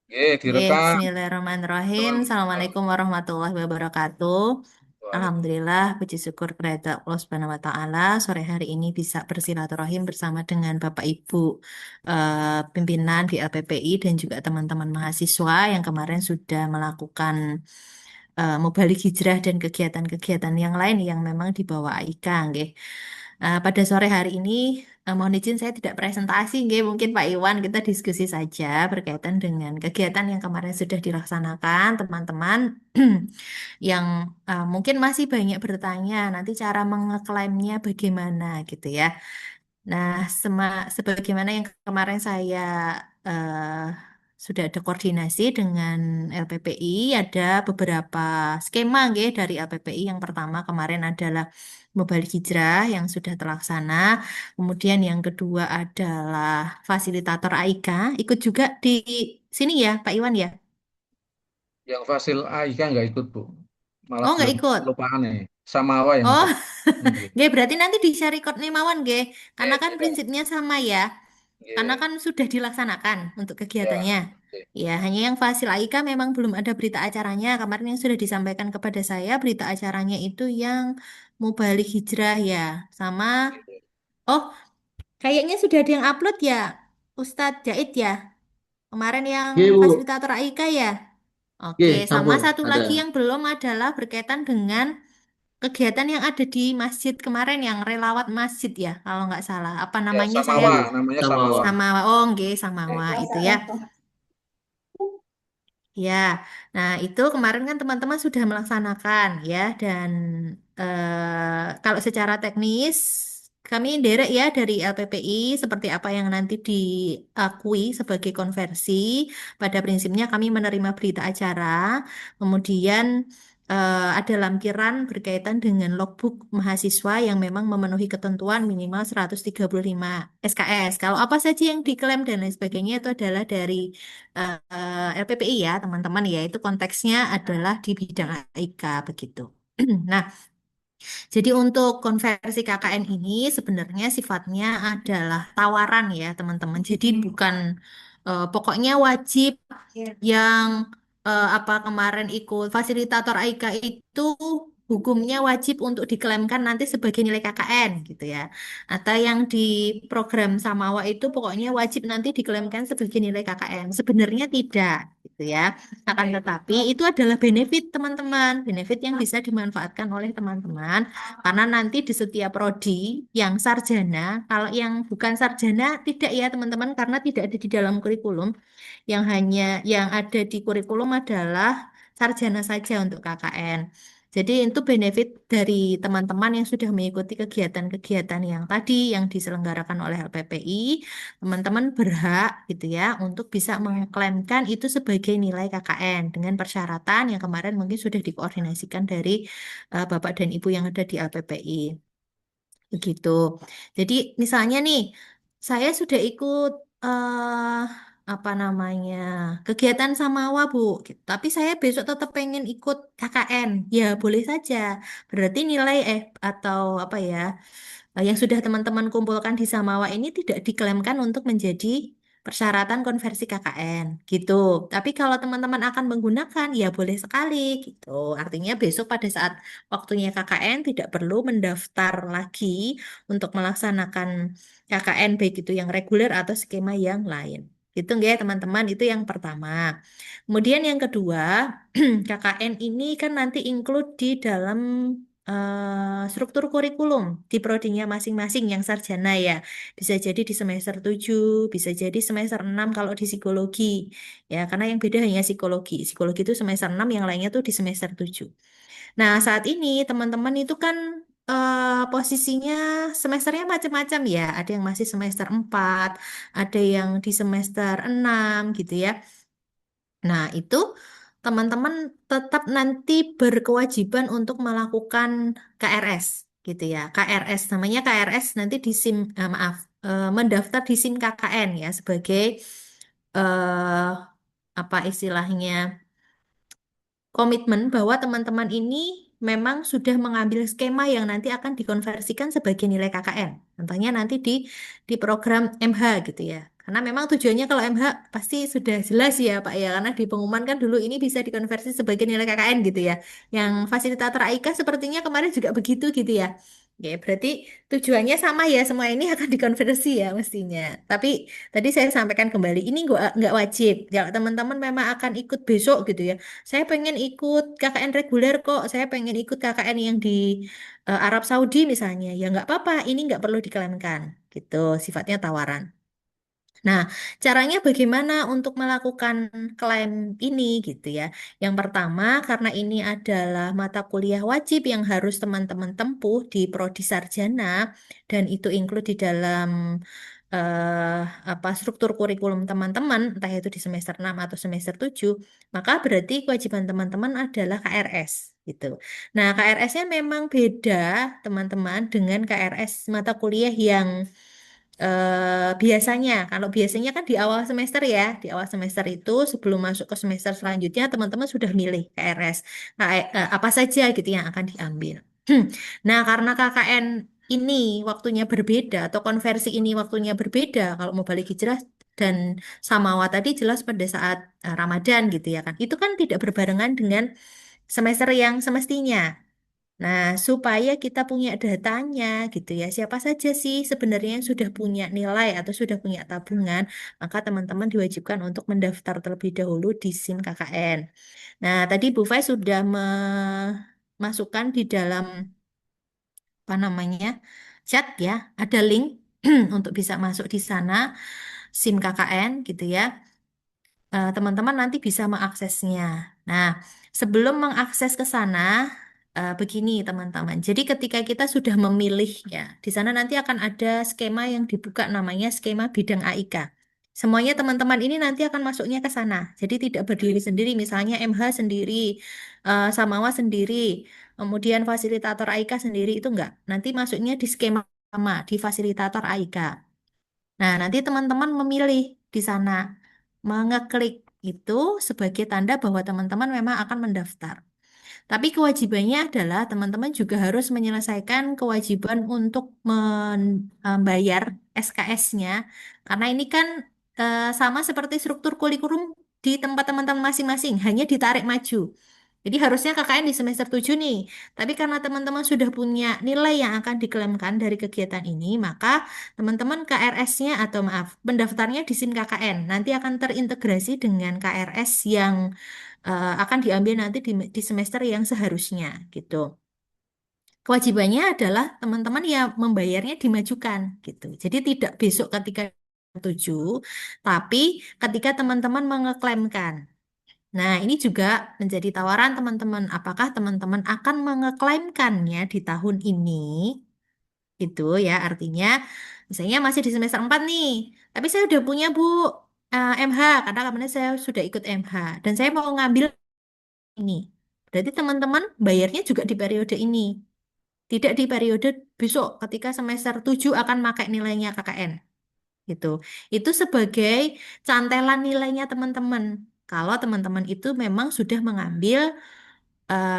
Oke, Direkam. Bismillahirrahmanirrahim. Waalaikumsalam. Assalamualaikum warahmatullahi wabarakatuh. Alhamdulillah, Waalaikumsalam. puji syukur kepada Allah Subhanahu wa Ta'ala. Sore hari ini bisa bersilaturahim bersama dengan Bapak Ibu pimpinan di LPPI dan juga teman-teman mahasiswa yang kemarin sudah melakukan mubalik hijrah dan kegiatan-kegiatan yang lain yang memang dibawa AIKA, nggih. Pada sore hari ini, mohon izin saya tidak presentasi, nggih. Mungkin Pak Iwan kita diskusi saja berkaitan dengan kegiatan yang kemarin sudah dilaksanakan, teman-teman yang mungkin masih banyak bertanya, nanti cara mengeklaimnya bagaimana gitu ya. Nah, sebagaimana yang kemarin saya eh, sudah ada koordinasi dengan LPPI, ada beberapa skema nggih, dari LPPI. Yang pertama kemarin adalah Mubalik Hijrah yang sudah terlaksana. Kemudian yang kedua adalah fasilitator AIKA, ikut juga di sini ya, Pak Iwan ya? Yang Fasil Aika nggak ikut, Bu. Malah Oh, nggak belum ikut. kelupaan nih. Samawa yang Oh, ikut. Nggih. nggih, berarti nanti di-share record nih Mawon, nggih. Karena Nggih, kan silakan. prinsipnya sama ya. Karena Nggih. kan sudah dilaksanakan untuk Ya. kegiatannya. Nggih. Ya, hanya yang Fasil Aika memang belum ada berita acaranya. Kemarin yang sudah disampaikan kepada saya, berita acaranya itu yang Mubalik Hijrah ya. Sama, oh, kayaknya sudah ada yang upload ya, Ustadz Jaid ya. Kemarin yang Iya, Bu. fasilitator Aika ya. Oke, Iya, sama sampun. satu Ada. lagi yang belum adalah berkaitan dengan kegiatan yang ada di masjid kemarin yang relawat masjid ya, kalau nggak salah. Apa Ya, namanya saya Iya, Samawa. Namanya Samawa. Samawa. sama oh nggih Samawa itu ya. Ya, nah itu kemarin kan teman-teman sudah melaksanakan ya dan kalau secara teknis kami derek ya dari LPPI seperti apa yang nanti diakui sebagai konversi. Pada prinsipnya kami menerima berita acara, kemudian ada lampiran berkaitan dengan logbook mahasiswa yang memang memenuhi ketentuan minimal 135 SKS. Kalau apa saja yang diklaim dan lain sebagainya itu adalah dari LPPI ya teman-teman ya, itu konteksnya adalah di bidang AIK begitu. Nah, jadi untuk konversi KKN ini sebenarnya sifatnya adalah tawaran ya teman-teman. Jadi bukan pokoknya wajib yang apa kemarin ikut fasilitator AIK itu hukumnya wajib untuk diklaimkan nanti sebagai nilai KKN gitu ya. Atau yang di program Samawa itu pokoknya wajib nanti diklaimkan sebagai nilai KKN. Sebenarnya tidak gitu ya. Akan tetapi itu adalah benefit teman-teman, benefit yang bisa dimanfaatkan oleh teman-teman karena nanti di setiap prodi yang sarjana, kalau yang bukan sarjana tidak ya teman-teman karena tidak ada di dalam kurikulum. Yang hanya yang ada di kurikulum adalah sarjana saja untuk KKN. Jadi itu benefit dari teman-teman yang sudah mengikuti kegiatan-kegiatan yang tadi yang diselenggarakan oleh LPPI. Teman-teman berhak gitu ya untuk bisa mengklaimkan itu sebagai nilai KKN dengan persyaratan yang kemarin mungkin sudah dikoordinasikan dari Bapak dan Ibu yang ada di LPPI. Begitu. Jadi misalnya nih, saya sudah ikut eh apa namanya kegiatan Samawa, Bu. Gitu. Tapi saya besok tetap pengen ikut KKN. Ya boleh saja. Berarti nilai atau apa ya yang sudah teman-teman kumpulkan di Samawa ini tidak diklaimkan untuk menjadi persyaratan konversi KKN gitu. Tapi kalau teman-teman akan menggunakan, ya boleh sekali gitu. Artinya besok pada saat waktunya KKN tidak perlu mendaftar lagi untuk melaksanakan KKN baik itu yang reguler atau skema yang lain. Gitu nggak ya teman-teman, itu yang pertama. Kemudian yang kedua, KKN ini kan nanti include di dalam struktur kurikulum di prodinya masing-masing yang sarjana ya. Bisa jadi di semester 7, bisa jadi semester 6 kalau di psikologi. Ya, karena yang beda hanya psikologi. Psikologi itu semester 6, yang lainnya tuh di semester 7. Nah, saat ini teman-teman itu kan posisinya semesternya macam-macam ya. Ada yang masih semester 4, ada yang di semester 6 gitu ya. Nah, itu teman-teman tetap nanti berkewajiban untuk melakukan KRS gitu ya. KRS namanya KRS nanti di SIM maaf mendaftar di SIM KKN ya sebagai eh apa istilahnya komitmen bahwa teman-teman ini memang sudah mengambil skema yang nanti akan dikonversikan sebagai nilai KKN. Contohnya nanti di program MH gitu ya. Karena memang tujuannya kalau MH pasti sudah jelas ya Pak ya, karena di pengumuman kan dulu ini bisa dikonversi sebagai nilai KKN gitu ya. Yang fasilitator AIKA sepertinya kemarin juga begitu gitu ya. Ya, berarti tujuannya sama ya, semua ini akan dikonversi ya mestinya. Tapi tadi saya sampaikan kembali, ini nggak wajib. Kalau teman-teman memang akan ikut besok gitu ya. Saya pengen ikut KKN reguler kok, saya pengen ikut KKN yang di Arab Saudi misalnya. Ya nggak apa-apa, ini nggak perlu diklaimkan gitu, sifatnya tawaran. Nah, caranya bagaimana untuk melakukan klaim ini gitu ya. Yang pertama, karena ini adalah mata kuliah wajib yang harus teman-teman tempuh di Prodi Sarjana dan itu include di dalam eh, apa struktur kurikulum teman-teman, entah itu di semester 6 atau semester 7, maka berarti kewajiban teman-teman adalah KRS gitu. Nah, KRS-nya memang beda teman-teman dengan KRS mata kuliah yang biasanya, kalau biasanya kan di awal semester ya, di awal semester itu sebelum masuk ke semester selanjutnya teman-teman sudah milih KRS, apa saja gitu yang akan diambil. Nah, karena KKN ini waktunya berbeda atau konversi ini waktunya berbeda, kalau mau balik hijrah dan Samawa tadi jelas pada saat Ramadan gitu ya kan, itu kan tidak berbarengan dengan semester yang semestinya. Nah, supaya kita punya datanya gitu ya, siapa saja sih sebenarnya yang sudah punya nilai atau sudah punya tabungan, maka teman-teman diwajibkan untuk mendaftar terlebih dahulu di SIM KKN. Nah, tadi Bu Fai sudah memasukkan di dalam apa namanya chat ya, ada link untuk bisa masuk di sana SIM KKN gitu ya. Teman-teman nanti bisa mengaksesnya. Nah, sebelum mengakses ke sana, begini teman-teman. Jadi ketika kita sudah memilih ya, di sana nanti akan ada skema yang dibuka namanya skema bidang AIK. Semuanya teman-teman ini nanti akan masuknya ke sana. Jadi tidak berdiri sendiri, misalnya MH sendiri, Samawa sendiri, kemudian fasilitator AIK sendiri itu enggak. Nanti masuknya di skema sama, di fasilitator AIK. Nah, nanti teman-teman memilih di sana, mengeklik itu sebagai tanda bahwa teman-teman memang akan mendaftar. Tapi kewajibannya adalah teman-teman juga harus menyelesaikan kewajiban untuk membayar SKS-nya, karena ini kan sama seperti struktur kurikulum di tempat teman-teman masing-masing, hanya ditarik maju. Jadi harusnya KKN di semester 7 nih. Tapi karena teman-teman sudah punya nilai yang akan diklaimkan dari kegiatan ini, maka teman-teman KRS-nya atau maaf, pendaftarnya di SIM KKN. Nanti akan terintegrasi dengan KRS yang akan diambil nanti di semester yang seharusnya gitu. Kewajibannya adalah teman-teman ya membayarnya dimajukan gitu. Jadi tidak besok ketika 7, tapi ketika teman-teman mengeklaimkan. Nah, ini juga menjadi tawaran teman-teman. Apakah teman-teman akan mengeklaimkannya di tahun ini? Itu ya, artinya misalnya masih di semester 4 nih. Tapi saya udah punya Bu MH, karena kemarin saya sudah ikut MH. Dan saya mau ngambil ini. Berarti teman-teman bayarnya juga di periode ini. Tidak di periode besok ketika semester 7 akan pakai nilainya KKN. Gitu. Itu sebagai cantelan nilainya teman-teman. Kalau teman-teman itu memang sudah mengambil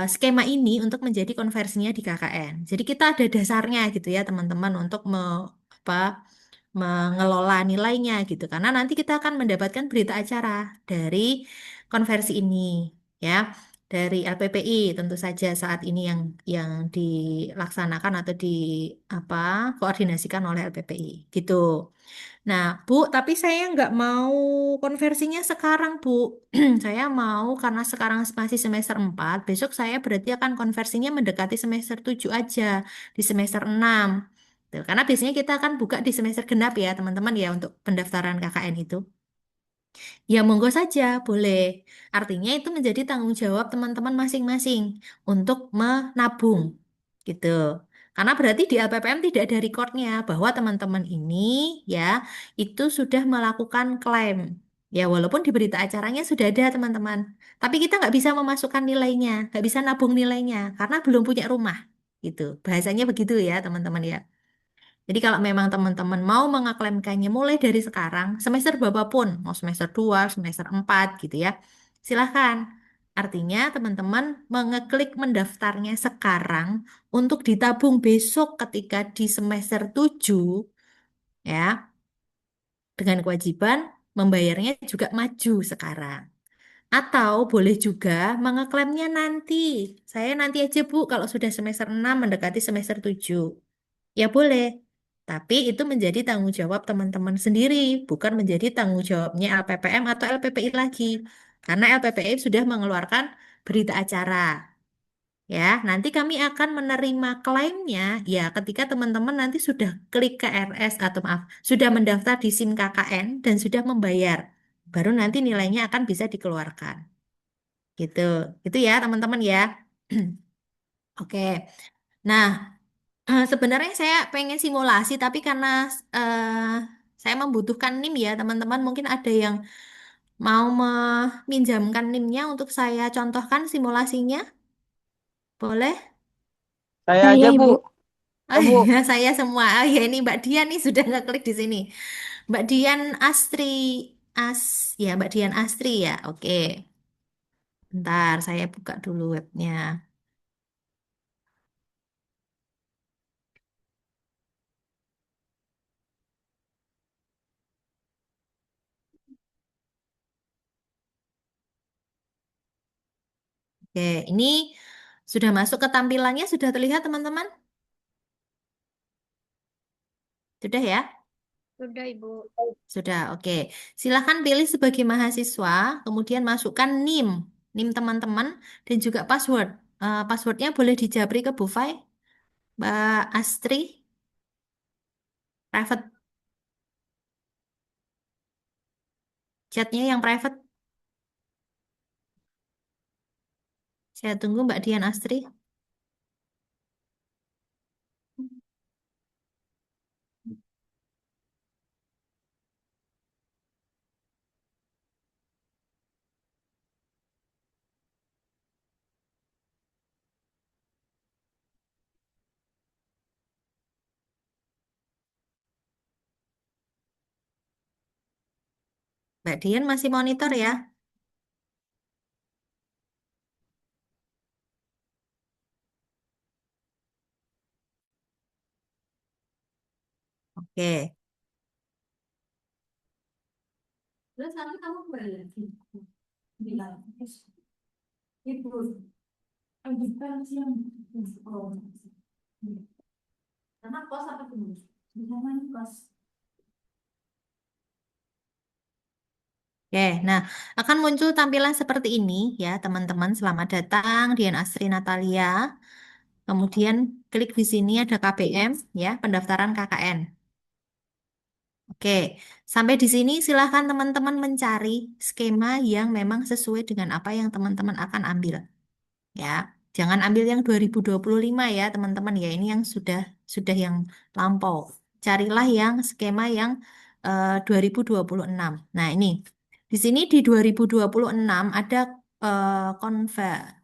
skema ini untuk menjadi konversinya di KKN. Jadi kita ada dasarnya gitu ya teman-teman untuk apa, mengelola nilainya gitu. Karena nanti kita akan mendapatkan berita acara dari konversi ini ya. Dari LPPI tentu saja saat ini yang dilaksanakan atau di apa koordinasikan oleh LPPI gitu. Nah, Bu, tapi saya nggak mau konversinya sekarang, Bu. Saya mau karena sekarang masih semester 4, besok saya berarti akan konversinya mendekati semester 7 aja, di semester 6. Tuh, karena biasanya kita akan buka di semester genap ya, teman-teman ya, untuk pendaftaran KKN itu. Ya, monggo saja, boleh. Artinya itu menjadi tanggung jawab teman-teman masing-masing untuk menabung, gitu. Karena berarti di LPPM tidak ada recordnya bahwa teman-teman ini ya itu sudah melakukan klaim. Ya, walaupun di berita acaranya sudah ada teman-teman. Tapi kita nggak bisa memasukkan nilainya, nggak bisa nabung nilainya karena belum punya rumah. Gitu. Bahasanya begitu ya, teman-teman ya. Jadi kalau memang teman-teman mau mengaklaimkannya mulai dari sekarang, semester berapapun, mau semester 2, semester 4 gitu ya, silahkan. Artinya teman-teman mengeklik mendaftarnya sekarang untuk ditabung besok ketika di semester 7 ya. dengan kewajiban membayarnya juga maju sekarang. Atau boleh juga mengeklaimnya nanti. Saya nanti aja Bu kalau sudah semester 6 mendekati semester 7. Ya boleh. Tapi itu menjadi tanggung jawab teman-teman sendiri, bukan menjadi tanggung jawabnya LPPM atau LPPI lagi. Karena LPPI sudah mengeluarkan berita acara. Ya, nanti kami akan menerima klaimnya ya ketika teman-teman nanti sudah klik KRS atau maaf, sudah mendaftar di SIM KKN dan sudah membayar. Baru nanti nilainya akan bisa dikeluarkan. Gitu. Itu ya, teman-teman ya. Oke. Nah, sebenarnya saya pengen simulasi tapi karena saya membutuhkan NIM ya, teman-teman. Mungkin ada yang mau meminjamkan NIM-nya untuk saya contohkan simulasinya. Boleh? Saya Ya, ya, aja, Bu. Ibu. Ya, Oh Bu. iya, saya semua. Oh ya, ini Mbak Dian nih sudah ngeklik di sini. Mbak Dian Astri As ya, Mbak Dian Astri ya. Oke. Bentar, saya buka dulu webnya. Oke, ini sudah masuk ke tampilannya, sudah terlihat teman-teman? Sudah ya? Sudah, Ibu. Sudah, oke. Silahkan pilih sebagai mahasiswa, kemudian masukkan NIM teman-teman, dan juga password. Passwordnya boleh dijabri ke Bu Fai, Mbak Astri, private chatnya yang private. Saya tunggu Mbak Dian Astri. Mbak Dian masih monitor ya? Oke. Terus nanti kamu kembali lagi. Bilang, Ibu, lanjutkan siang. Karena kos apa dulu? Jangan kos. Oke, nah akan muncul tampilan seperti ini ya teman-teman. Selamat datang Dian Astri Natalia. Kemudian klik di sini ada KBM ya, pendaftaran KKN. Oke, sampai di sini silahkan teman-teman mencari skema yang memang sesuai dengan apa yang teman-teman akan ambil. Ya, jangan ambil yang 2025 ya teman-teman ya. Ini yang sudah yang lampau. Carilah yang skema yang 2026. Nah, ini di sini di 2026 ada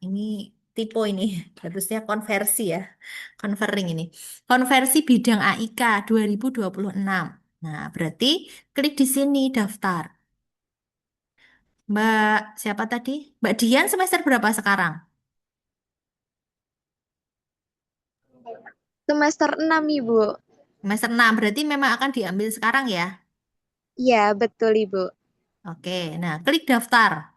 ini tipe ini harusnya konversi ya. Convering ini. Konversi bidang AIK 2026. Nah, berarti klik di sini daftar. Mbak siapa tadi? Mbak Dian semester berapa sekarang? Semester 6, Ibu. Semester 6 berarti memang akan diambil sekarang ya. Iya, betul, Ibu. Oke, nah klik daftar.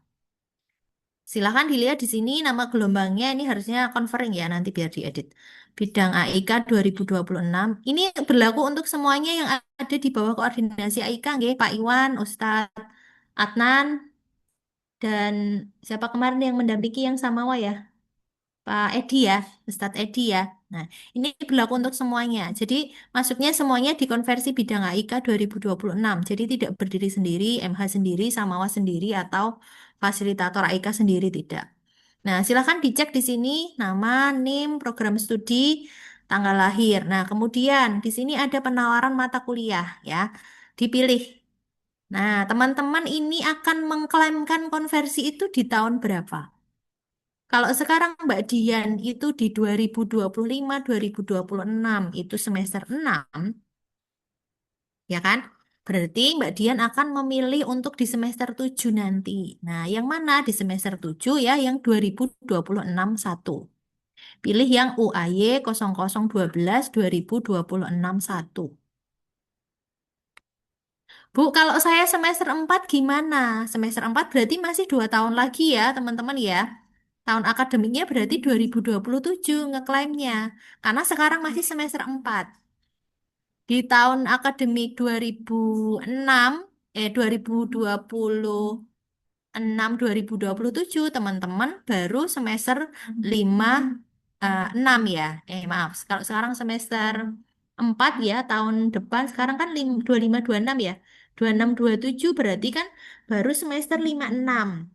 Silahkan dilihat di sini nama gelombangnya ini harusnya covering ya nanti biar diedit. Bidang AIK 2026. Ini berlaku untuk semuanya yang ada di bawah koordinasi AIK nggih, Pak Iwan, Ustadz Adnan dan siapa kemarin yang mendampingi yang Samawa ya? Pak Edi ya, Ustadz Edi ya. Nah, ini berlaku untuk semuanya. Jadi, masuknya semuanya dikonversi bidang AIK 2026. Jadi, tidak berdiri sendiri, MH sendiri, Samawa sendiri, atau fasilitator AIK sendiri, tidak. Nah, silakan dicek di sini nama, NIM, program studi, tanggal lahir. Nah, kemudian di sini ada penawaran mata kuliah ya. Dipilih. Nah, teman-teman ini akan mengklaimkan konversi itu di tahun berapa? Kalau sekarang Mbak Dian itu di 2025, 2026 itu semester 6, ya kan? Berarti Mbak Dian akan memilih untuk di semester 7 nanti. Nah, yang mana di semester 7 ya? Yang 2026 satu. Pilih yang UAY 0012 2026 satu. Bu, kalau saya semester 4 gimana? Semester 4 berarti masih 2 tahun lagi ya, teman-teman ya. Tahun akademiknya berarti 2027 ngeklaimnya. Karena sekarang masih semester 4. Di tahun akademik 2006, 2026 teman-teman baru semester 5 6 ya. Maaf, kalau sekarang semester 4 ya, tahun depan sekarang kan 25 26 ya. 26 27 berarti kan baru semester 5 6.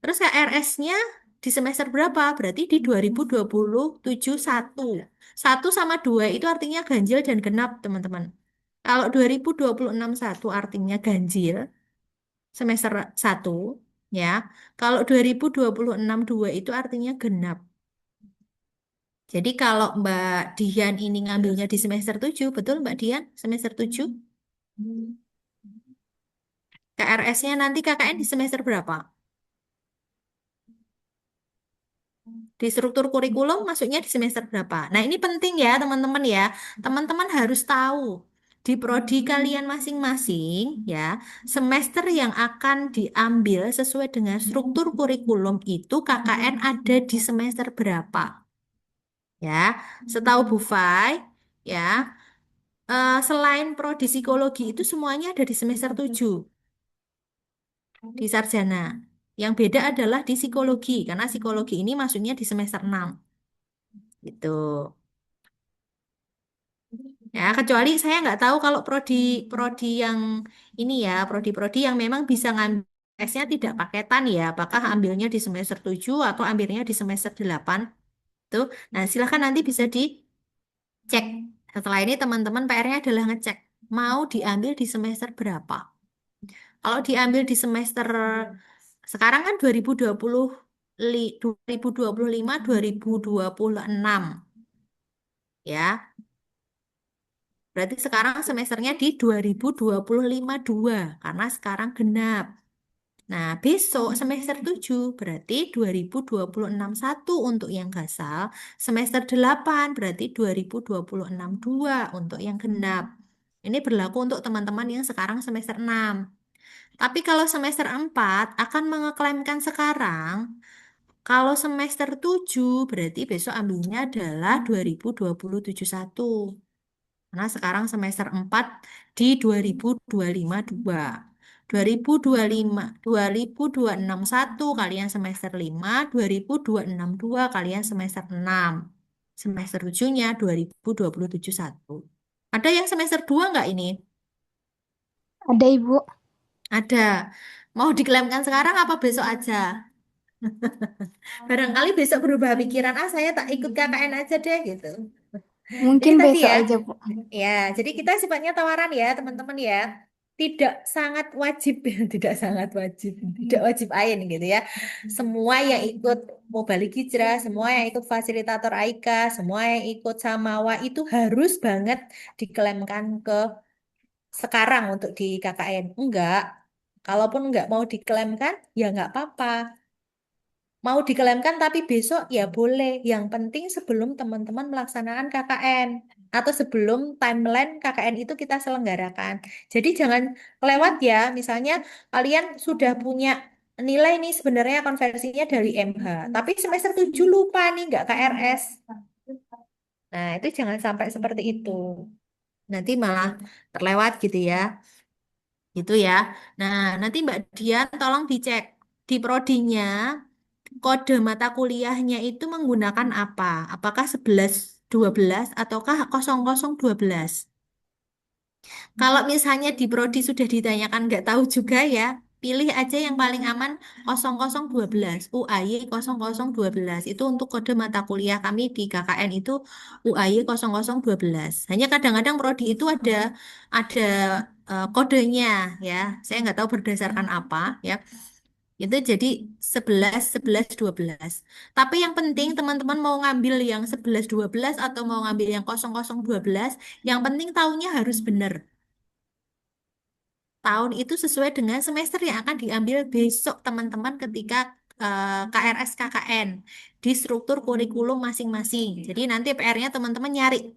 Terus KRS-nya di semester berapa? Berarti di 2027 satu. Satu sama dua itu artinya ganjil dan genap, teman-teman. Kalau 2026 satu artinya ganjil, semester satu, ya. Kalau 2026 dua itu artinya genap. Jadi kalau Mbak Dian ini ngambilnya di semester 7, betul Mbak Dian? Semester 7? KRS-nya nanti KKN di semester berapa? Di struktur kurikulum masuknya di semester berapa? Nah, ini penting ya, teman-teman ya. Teman-teman harus tahu di prodi kalian masing-masing ya, semester yang akan diambil sesuai dengan struktur kurikulum itu KKN ada di semester berapa? Ya, setahu Bu Fai ya, selain prodi psikologi itu semuanya ada di semester 7 di sarjana. Yang beda adalah di psikologi karena psikologi ini masuknya di semester 6 gitu. Ya, kecuali saya nggak tahu kalau prodi yang ini ya, prodi-prodi yang memang bisa ngambil tesnya tidak paketan ya, apakah ambilnya di semester 7 atau ambilnya di semester 8 tuh. Nah, silahkan nanti bisa dicek. Setelah ini teman-teman PR-nya adalah ngecek mau diambil di semester berapa. Kalau diambil di semester sekarang kan 2025 2026 ya. Berarti sekarang semesternya di 2025 dua karena sekarang genap. Nah, besok semester 7 berarti 2026 satu untuk yang gasal, semester 8 berarti 2026 dua untuk yang genap. Ini berlaku untuk teman-teman yang sekarang semester 6. Tapi kalau semester 4 akan mengeklaimkan sekarang, kalau semester 7 berarti besok ambilnya adalah 2027 satu. Karena sekarang semester 4 di 2025 2. 2025, 2026 1 kalian semester 5, 2026 2 kalian semester 6. Semester 7-nya 2027 1. Ada yang semester 2 nggak ini? Ada Ibu. Ada. Mau diklaimkan sekarang apa besok aja? Barangkali besok berubah pikiran, saya tak ikut KKN aja deh gitu. Jadi Mungkin tadi besok ya, aja Bu. ya, jadi kita sifatnya tawaran ya, teman-teman ya. Tidak sangat wajib, tidak sangat wajib, tidak wajib ain gitu ya. Semua yang ikut Mubalik Hijrah, semua yang ikut fasilitator AIKA, semua yang ikut Samawa itu harus banget diklaimkan ke sekarang untuk di KKN. Enggak, kalaupun enggak mau diklaimkan, ya enggak apa-apa. Mau diklaimkan tapi besok ya boleh. Yang penting sebelum teman-teman melaksanakan KKN atau sebelum timeline KKN itu kita selenggarakan. Jadi jangan kelewat ya. Misalnya kalian sudah punya nilai nih sebenarnya konversinya dari MH, tapi semester 7 lupa nih nggak KRS. Nah, itu jangan sampai seperti itu. Nanti malah terlewat gitu ya. Gitu ya. Nah, nanti Mbak Dian tolong dicek di prodinya kode mata kuliahnya itu menggunakan apa? Apakah 11 12 ataukah 00 12? Kalau misalnya di prodi sudah ditanyakan nggak tahu juga ya, pilih aja yang paling aman 00 12 UAY 00 12. Itu untuk kode mata kuliah kami di KKN itu UAY 00 12. Hanya kadang-kadang prodi itu ada kodenya ya. Saya nggak tahu berdasarkan apa ya. Itu jadi 11 11 12. Tapi yang penting teman-teman mau ngambil yang 11 12 atau mau ngambil yang 00 12, yang penting tahunnya harus benar. Tahun itu sesuai dengan semester yang akan diambil besok teman-teman ketika KRS KKN di struktur kurikulum masing-masing. Jadi nanti PR-nya teman-teman nyari.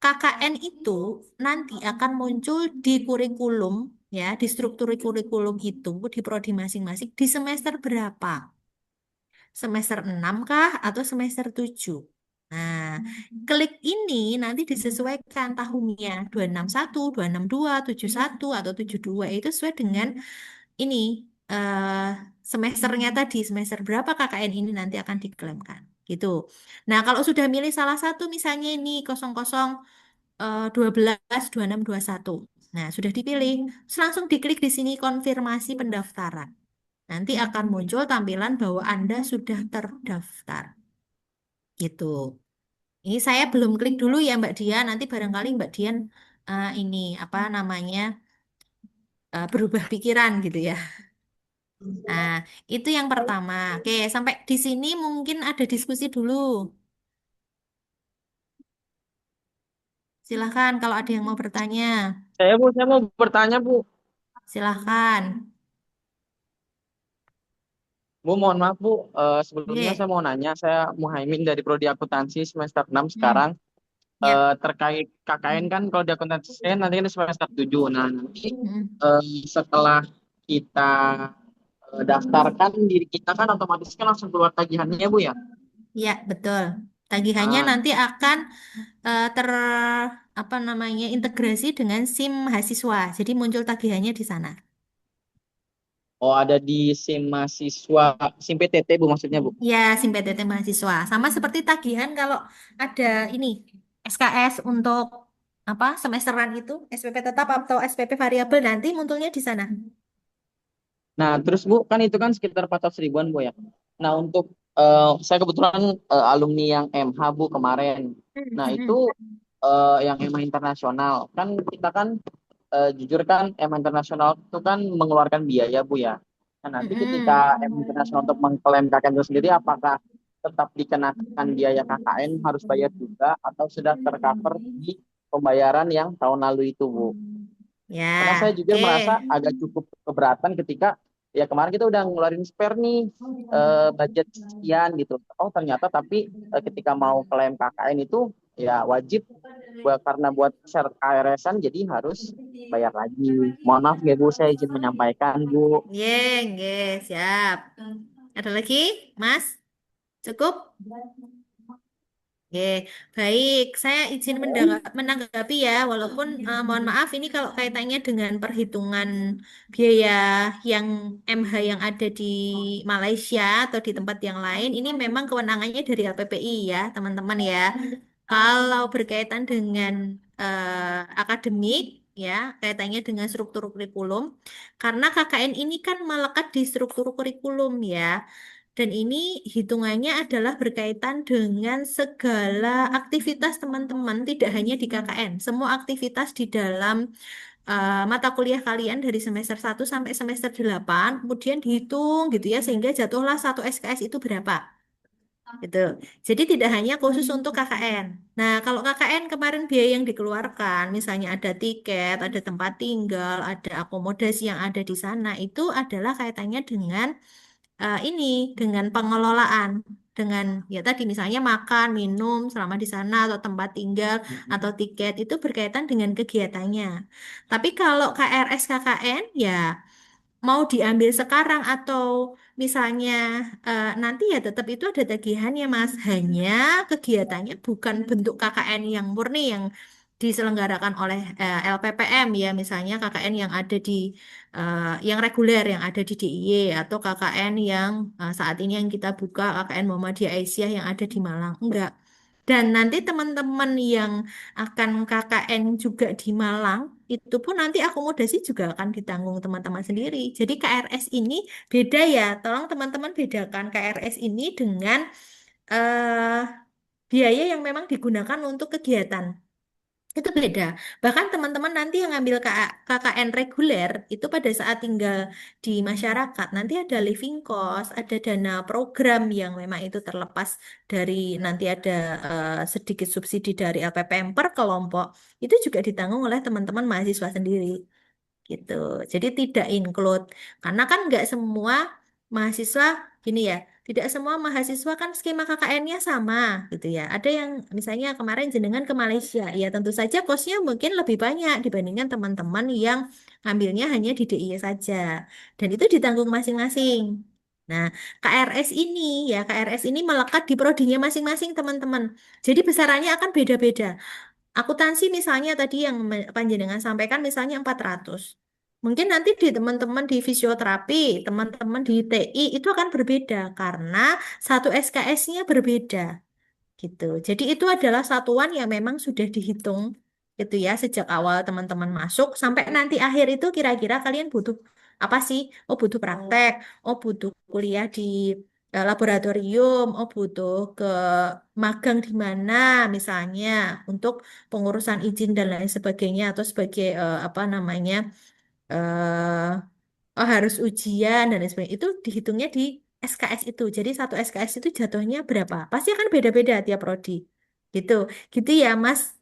KKN itu nanti akan muncul di kurikulum ya, di struktur kurikulum itu di prodi masing-masing di semester berapa? Semester 6 kah atau semester 7? Nah, klik ini nanti disesuaikan tahunnya 261, 262, 71 atau 72 itu sesuai dengan ini semesternya tadi, semester berapa KKN ini nanti akan diklaimkan gitu. Nah, kalau sudah milih salah satu misalnya ini 00 12 26 21. Nah, sudah dipilih, terus langsung diklik di sini konfirmasi pendaftaran. Nanti akan muncul tampilan bahwa Anda sudah terdaftar. Gitu. Ini saya belum klik dulu ya Mbak Dian. Nanti barangkali Mbak Dian ini apa namanya berubah pikiran gitu ya. Nah, itu yang pertama. Oke, sampai di sini mungkin ada diskusi dulu. Silahkan kalau ada yang mau bertanya. Saya mau bertanya Bu. Silahkan. Bu, mohon maaf Bu. Sebelumnya saya Oke. mau nanya, saya Muhaimin dari Prodi Akuntansi semester 6 Hmm. sekarang. Yap. Terkait KKN kan kalau di akuntansi saya nanti kan di semester 7. Nah, nanti Hmm. setelah kita daftarkan diri kita kan otomatis kan langsung keluar tagihannya ya Bu ya. Ya, betul. Tagihannya Nah, nanti akan ter apa namanya integrasi dengan SIM mahasiswa. Jadi muncul tagihannya di sana. oh ada di SIM mahasiswa, SIM PTT Bu maksudnya Bu. Ya, SIM PTT mahasiswa. Sama seperti tagihan kalau ada ini SKS untuk apa semesteran itu SPP tetap atau SPP variabel nanti munculnya di sana. Nah, terus Bu, kan itu kan sekitar 400 ribuan Bu ya. Nah, untuk saya kebetulan alumni yang MH Bu kemarin. Nah, itu yang MH internasional. Kan kita kan jujur kan MH internasional itu kan mengeluarkan biaya Bu ya. Nah, nanti ketika MH internasional untuk mengklaim KKN itu sendiri, apakah tetap dikenakan biaya KKN harus bayar juga atau sudah tercover di pembayaran yang tahun lalu itu Bu? Karena saya Ya, jujur oke. merasa agak cukup keberatan ketika ya kemarin kita udah ngeluarin spare nih budget sekian gitu. Oh ternyata tapi ketika mau klaim KKN itu ya wajib karena buat share KRS-an jadi harus bayar lagi. Mohon maaf ya Bu, saya izin menyampaikan Bu. Ye, siap. Ada lagi, Mas? Cukup? Oke, baik. Saya izin menanggapi ya, walaupun mohon maaf ini kalau kaitannya dengan perhitungan biaya yang MH yang ada di Malaysia atau di tempat yang lain, ini memang kewenangannya dari LPPI ya, teman-teman ya. Kalau berkaitan dengan akademik, ya, kaitannya dengan struktur kurikulum, karena KKN ini kan melekat di struktur kurikulum ya. Dan ini hitungannya adalah berkaitan dengan segala aktivitas teman-teman, tidak hanya di KKN. Semua aktivitas di dalam mata kuliah kalian dari semester 1 sampai semester 8, kemudian dihitung gitu ya, sehingga jatuhlah satu SKS itu berapa. Gitu. Jadi tidak hanya khusus untuk KKN. Nah, kalau KKN kemarin biaya yang dikeluarkan, misalnya ada tiket, ada tempat tinggal, ada akomodasi yang ada di sana, itu adalah kaitannya dengan ini dengan pengelolaan dengan ya tadi misalnya makan, minum selama di sana atau tempat tinggal atau tiket itu berkaitan dengan kegiatannya. Tapi kalau KRS KKN ya mau diambil sekarang atau misalnya nanti ya tetap itu ada tagihannya Mas. Hanya kegiatannya bukan bentuk KKN yang murni yang diselenggarakan oleh LPPM ya misalnya KKN yang ada di yang reguler yang ada di DIY atau KKN yang saat ini yang kita buka KKN Muhammadiyah Aisyah yang ada di Malang enggak. Dan nanti teman-teman yang akan KKN juga di Malang itu pun nanti akomodasi juga akan ditanggung teman-teman sendiri. Jadi KRS ini beda ya. Tolong teman-teman bedakan KRS ini dengan eh, biaya yang memang digunakan untuk kegiatan. Itu beda. Bahkan teman-teman nanti yang ngambil KKN reguler itu pada saat tinggal di masyarakat nanti ada living cost, ada dana program yang memang itu terlepas dari nanti ada sedikit subsidi dari LPPM per kelompok itu juga ditanggung oleh teman-teman mahasiswa sendiri gitu. Jadi tidak include karena kan nggak semua mahasiswa gini ya, tidak semua mahasiswa kan skema KKN-nya sama gitu ya. Ada yang misalnya kemarin jenengan ke Malaysia, ya tentu saja kosnya mungkin lebih banyak dibandingkan teman-teman yang ngambilnya hanya di DIY saja. Dan itu ditanggung masing-masing. Nah, KRS ini ya, KRS ini melekat di prodinya masing-masing teman-teman. Jadi besarannya akan beda-beda. Akuntansi misalnya tadi yang panjenengan sampaikan misalnya 400. Mungkin nanti di teman-teman di fisioterapi, teman-teman di TI itu akan berbeda karena satu SKS-nya berbeda gitu. Jadi itu adalah satuan yang memang sudah dihitung gitu ya sejak awal teman-teman masuk sampai nanti akhir itu kira-kira kalian butuh apa sih? Oh butuh praktek, oh butuh kuliah di laboratorium, oh butuh ke magang di mana misalnya untuk pengurusan izin dan lain sebagainya atau sebagai apa namanya oh harus ujian dan lain sebagainya. Itu dihitungnya di SKS itu. Jadi satu SKS itu jatuhnya berapa? Pasti akan beda-beda tiap prodi. Gitu. Gitu ya, Mas.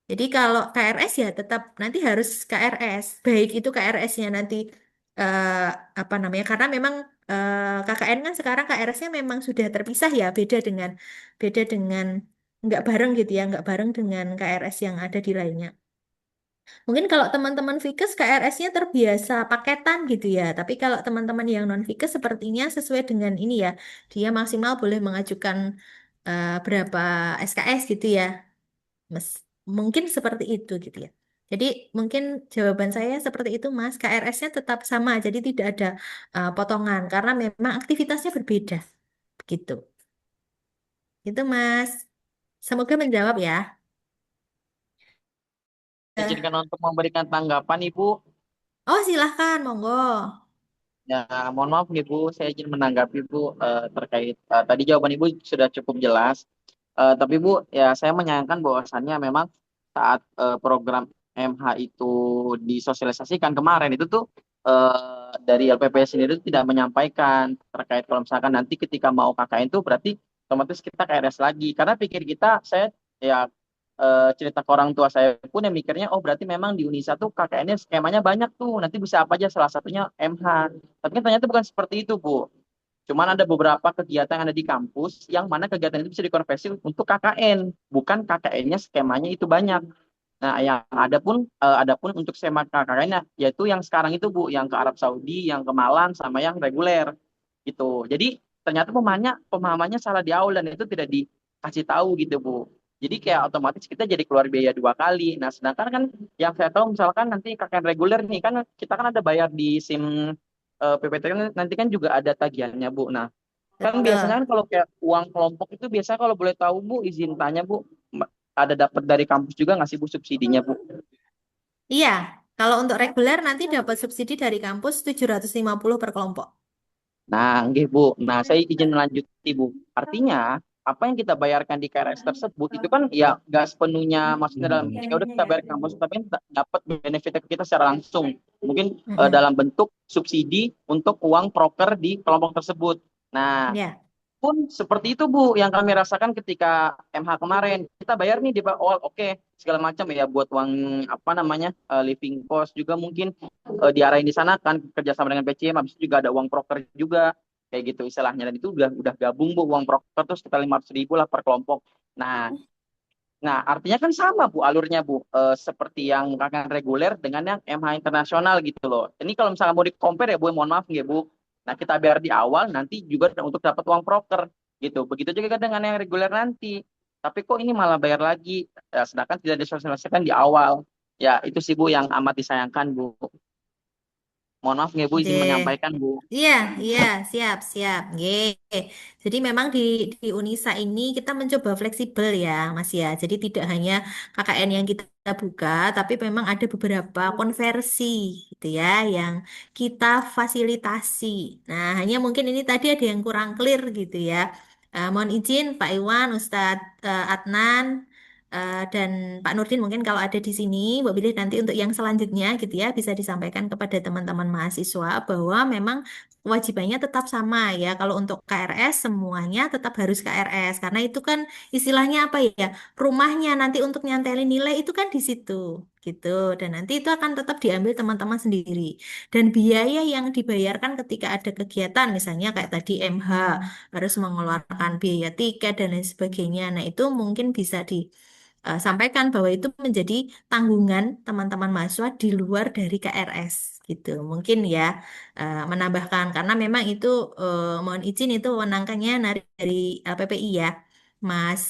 Jadi kalau KRS ya tetap nanti harus KRS. Baik itu KRS-nya nanti eh, apa namanya? Karena memang KKN kan sekarang KRS-nya memang sudah terpisah ya, beda dengan nggak bareng gitu ya, nggak bareng dengan KRS yang ada di lainnya. Mungkin kalau teman-teman Fikes KRS-nya terbiasa paketan gitu ya. Tapi kalau teman-teman yang non Fikes sepertinya sesuai dengan ini ya. Dia maksimal boleh mengajukan berapa SKS gitu ya. Mas, mungkin seperti itu gitu ya. Jadi mungkin jawaban saya seperti itu Mas. KRS-nya tetap sama. Jadi tidak ada potongan karena memang aktivitasnya berbeda. Gitu. Itu Mas. Semoga menjawab ya. Eh, Izinkan untuk memberikan tanggapan Ibu. Oh silahkan, monggo. Ya, mohon maaf nih Bu, saya izin menanggapi Bu terkait tadi jawaban Ibu sudah cukup jelas. Tapi Bu, ya saya menyayangkan bahwasannya memang saat program MH itu disosialisasikan kemarin itu tuh dari LPP sendiri itu tidak menyampaikan terkait kalau misalkan nanti ketika mau KKN itu berarti otomatis kita KRS lagi. Karena pikir kita, saya ya cerita ke orang tua saya pun yang mikirnya, oh berarti memang di Unisa tuh KKN-nya skemanya banyak tuh, nanti bisa apa aja salah satunya MH. Tapi kan ternyata bukan seperti itu Bu. Cuman ada beberapa kegiatan yang ada di kampus yang mana kegiatan itu bisa dikonversi untuk KKN, bukan KKN-nya skemanya itu banyak. Nah, yang ada pun untuk skema KKN-nya yaitu yang sekarang itu Bu, yang ke Arab Saudi, yang ke Malang sama yang reguler gitu. Jadi ternyata pemahamannya salah di awal dan itu tidak dikasih tahu gitu Bu. Jadi kayak otomatis kita jadi keluar biaya dua kali. Nah, sedangkan kan yang saya tahu misalkan nanti KKN reguler nih kan kita kan ada bayar di SIM PPT kan nanti kan juga ada tagihannya Bu. Nah, kan biasanya Betul. kan kalau kayak uang kelompok itu biasa kalau boleh tahu Bu, izin tanya Bu, ada dapat dari kampus juga nggak sih Bu subsidinya Bu? Iya, kalau untuk reguler nanti dapat subsidi dari kampus 750 per kelompok. Nah, nggih Bu. Nah, saya izin melanjuti Bu. Artinya apa yang kita bayarkan di KRS tersebut itu kan ya nggak sepenuhnya maksudnya dalam ya udah kita bayar ke kampus tapi kan dapat benefit ke kita secara langsung. Mungkin Mm-mm. dalam bentuk subsidi untuk uang proker di kelompok tersebut. Nah, Ya, pun seperti itu Bu yang kami rasakan ketika MH kemarin. Kita bayar nih di awal oke segala macam ya buat uang apa namanya living cost juga mungkin diarahin di sana kan kerjasama dengan PCM habis itu juga ada uang proker juga kayak gitu istilahnya dan itu udah gabung Bu uang proker tuh sekitar 500.000 lah per kelompok. Nah, nah, artinya kan sama Bu alurnya Bu, seperti yang kakak reguler dengan yang MH internasional gitu loh. Ini kalau misalnya mau di-compare ya Bu, mohon maaf ya Bu. Nah, kita bayar di awal nanti juga untuk dapat uang proker gitu. Begitu juga dengan yang reguler nanti. Tapi kok ini malah bayar lagi, sedangkan tidak disosialisasikan di awal. Ya, itu sih Bu yang amat disayangkan Bu. Mohon maaf ya Bu, izin deh. menyampaikan Bu. Iya, iya, siap, siap. Nggih. Jadi memang di Unisa ini kita mencoba fleksibel ya, Mas ya. Jadi tidak hanya KKN yang kita buka, tapi memang ada beberapa konversi gitu ya yang kita fasilitasi. Nah, hanya mungkin ini tadi ada yang kurang clear gitu ya. Mohon izin Pak Iwan, Ustadz Adnan, dan Pak Nurdin mungkin kalau ada di sini, Mbak Bilih nanti untuk yang selanjutnya gitu ya bisa disampaikan kepada teman-teman mahasiswa bahwa memang kewajibannya tetap sama ya. Kalau untuk KRS semuanya tetap harus KRS karena itu kan istilahnya apa ya? Rumahnya nanti untuk nyantelin nilai itu kan di situ gitu. Dan nanti itu akan tetap diambil teman-teman sendiri. Dan biaya yang dibayarkan ketika ada kegiatan, misalnya kayak tadi MH, harus mengeluarkan biaya tiket dan lain sebagainya. Nah, itu mungkin bisa sampaikan bahwa itu menjadi tanggungan teman-teman mahasiswa di luar dari KRS gitu. Mungkin ya menambahkan karena memang itu mohon izin itu wewenangnya dari PPI ya. Mas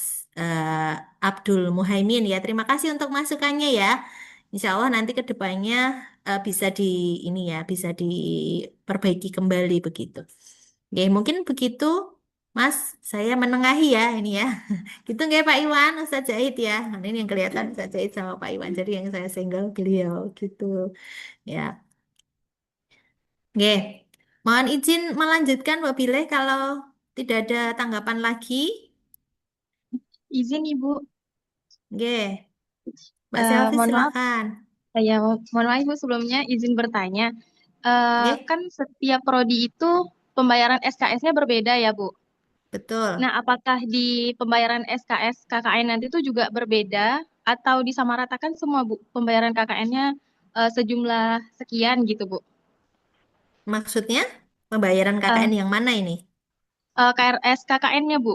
Abdul Muhaimin ya. Terima kasih untuk masukannya ya. Insya Allah nanti ke depannya bisa ini ya, bisa diperbaiki kembali begitu. Oke, mungkin begitu, Mas. Saya menengahi ya ini ya. Gitu nggak Pak Iwan, Ustaz Zahid ya. Nah, ini yang kelihatan Ustaz Zahid sama Pak Iwan. Jadi yang saya single beliau gitu. Ya, oke. Mohon izin melanjutkan Mbak Bileh kalau tidak ada tanggapan lagi. Izin Ibu, Oke, Mbak Selvi mohon maaf, silakan. saya mohon maaf Ibu sebelumnya izin bertanya. Oke, Kan setiap prodi itu pembayaran SKS-nya berbeda ya Bu. betul. Nah, apakah di pembayaran SKS KKN nanti itu juga berbeda atau disamaratakan semua Bu pembayaran KKN-nya sejumlah sekian gitu Bu? Maksudnya pembayaran Eh, KKN yang mana ini? KRS KKN-nya Bu.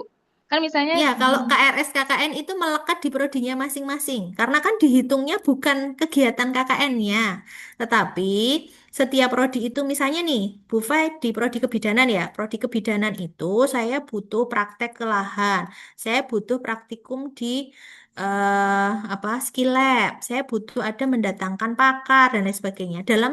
Kan misalnya Ya, di kalau KRS KKN itu melekat di prodinya masing-masing. Karena kan dihitungnya bukan kegiatan KKN-nya. Tetapi setiap prodi itu misalnya nih, Bu Fai di prodi kebidanan ya. Prodi kebidanan itu saya butuh praktek ke lahan. Saya butuh praktikum di skill lab. Saya butuh ada mendatangkan pakar dan lain sebagainya. Dalam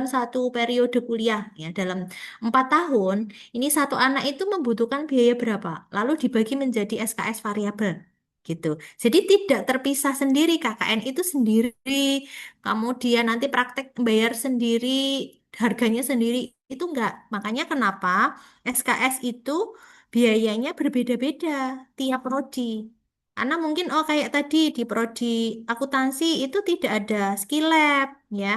satu periode kuliah ya, dalam 4 tahun ini satu anak itu membutuhkan biaya berapa? Lalu dibagi menjadi SKS variabel gitu. Jadi tidak terpisah sendiri, KKN itu sendiri, kemudian nanti praktek bayar sendiri, harganya sendiri itu enggak. Makanya kenapa SKS itu biayanya berbeda-beda tiap prodi. Karena mungkin kayak tadi di prodi akuntansi itu tidak ada skill lab ya,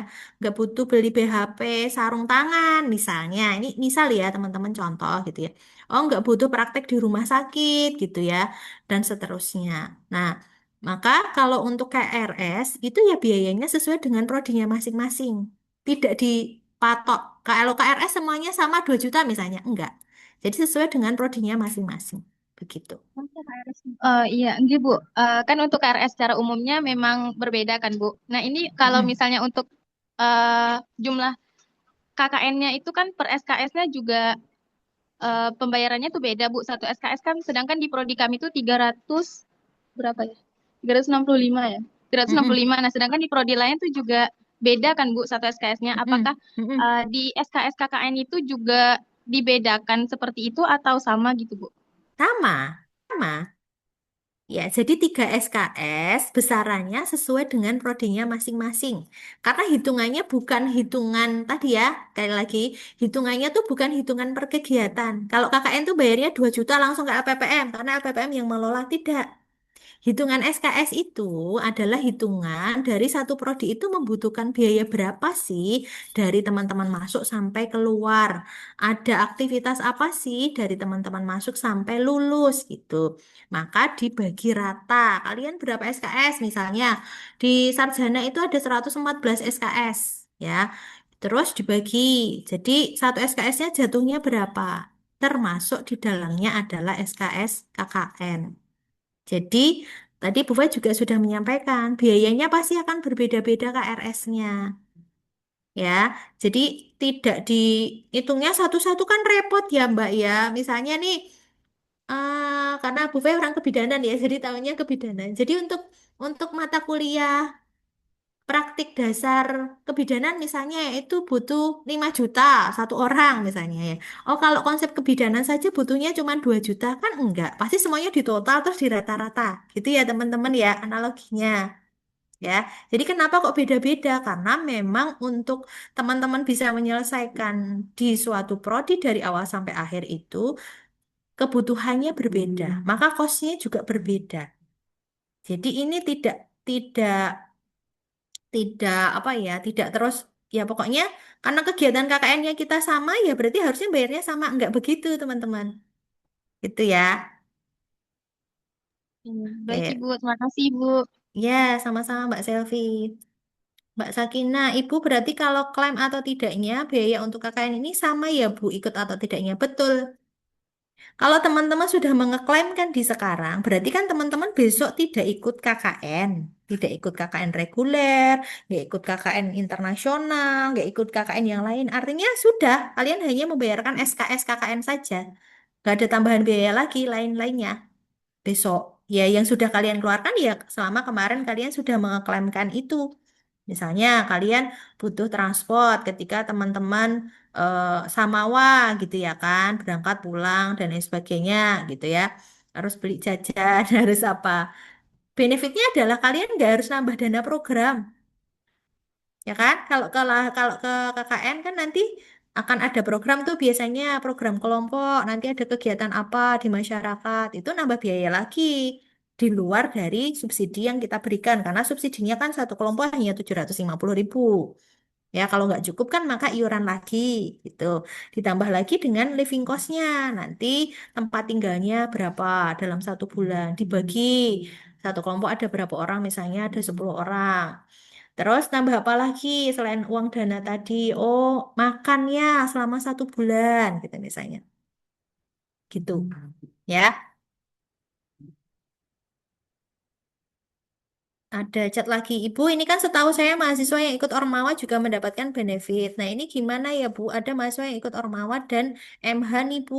nggak butuh beli BHP sarung tangan misalnya. Ini misal ya teman-teman contoh gitu ya. Oh nggak butuh praktek di rumah sakit gitu ya dan seterusnya. Nah maka kalau untuk KRS itu ya biayanya sesuai dengan prodinya masing-masing. Tidak dipatok. Kalau KRS semuanya sama 2 juta misalnya. Enggak. Jadi sesuai dengan prodinya masing-masing. Begitu. Iya, enggak Bu. Kan untuk KRS secara umumnya memang berbeda kan Bu. Nah ini kalau Mm-mm. misalnya untuk jumlah KKN-nya itu kan per SKS-nya juga pembayarannya tuh beda Bu. Satu SKS kan sedangkan di prodi kami itu 300 berapa ya? 365 ya. 365. Mm-mm. Nah, sedangkan di prodi lain tuh juga beda kan Bu satu SKS-nya. Apakah Mm-mm. Mm-mm. di SKS KKN itu juga dibedakan seperti itu atau sama gitu Bu? Sama. Sama. Ya, jadi 3 SKS besarannya sesuai dengan prodinya masing-masing. Karena hitungannya bukan hitungan tadi ya, sekali lagi, hitungannya tuh bukan hitungan per kegiatan. Kalau KKN tuh bayarnya 2 juta langsung ke LPPM, karena LPPM yang mengelola tidak. Hitungan SKS itu adalah hitungan dari satu prodi itu membutuhkan biaya berapa sih dari teman-teman masuk sampai keluar. Ada aktivitas apa sih dari teman-teman masuk sampai lulus gitu. Maka dibagi rata. Kalian berapa SKS? Misalnya di sarjana itu ada 114 SKS ya. Terus dibagi. Jadi satu SKS-nya jatuhnya berapa? Termasuk di dalamnya adalah SKS KKN. Jadi, tadi Bu Fai juga sudah menyampaikan, biayanya pasti akan berbeda-beda KRS-nya. Ya, jadi tidak dihitungnya satu-satu kan repot ya Mbak ya. Misalnya nih, karena Bu Fai orang kebidanan ya, jadi tahunya kebidanan. Jadi untuk mata kuliah praktik dasar kebidanan misalnya itu butuh 5 juta satu orang misalnya ya. Oh kalau konsep kebidanan saja butuhnya cuma 2 juta kan enggak. Pasti semuanya ditotal terus dirata-rata. Gitu ya teman-teman ya analoginya ya. Jadi kenapa kok beda-beda? Karena memang untuk teman-teman bisa menyelesaikan di suatu prodi dari awal sampai akhir itu kebutuhannya berbeda. Maka kosnya juga berbeda. Jadi ini tidak tidak apa ya, tidak terus ya pokoknya karena kegiatan KKN-nya kita sama ya berarti harusnya bayarnya sama. Enggak begitu, teman-teman. Gitu ya. Baik Eh, Ibu, terima kasih Ibu. Ya, sama-sama Mbak Selvi. Mbak Sakina, Ibu berarti kalau klaim atau tidaknya biaya untuk KKN ini sama ya Bu, ikut atau tidaknya? Betul. Kalau teman-teman sudah mengeklaim kan di sekarang, berarti kan teman-teman besok tidak ikut KKN. Tidak ikut KKN reguler, nggak ikut KKN internasional, nggak ikut KKN yang lain. Artinya sudah, kalian hanya membayarkan SKS KKN saja. Nggak ada tambahan biaya lagi lain-lainnya besok. Ya, yang sudah kalian keluarkan ya selama kemarin kalian sudah mengeklaimkan itu. Misalnya kalian butuh transport ketika teman-teman samawa gitu ya kan, berangkat pulang dan lain sebagainya gitu ya. Harus beli jajan, harus apa. Benefitnya adalah kalian nggak harus nambah dana program. Ya kan? Kalau ke KKN kan nanti akan ada program tuh biasanya program kelompok, nanti ada kegiatan apa di masyarakat, itu nambah biaya lagi di luar dari subsidi yang kita berikan karena subsidinya kan satu kelompok hanya 750.000. Ya, kalau nggak cukup kan maka iuran lagi gitu. Ditambah lagi dengan living cost-nya. Nanti tempat tinggalnya berapa dalam 1 bulan. Dibagi satu kelompok ada berapa orang, misalnya ada 10 orang. Terus nambah apa lagi selain uang dana tadi? Oh, makannya selama 1 bulan gitu misalnya. Gitu. Ya, ada chat lagi. Ibu, ini kan setahu saya mahasiswa yang ikut Ormawa juga mendapatkan benefit. Nah, ini gimana ya, Bu? Ada mahasiswa yang ikut Ormawa dan MH nih, Bu.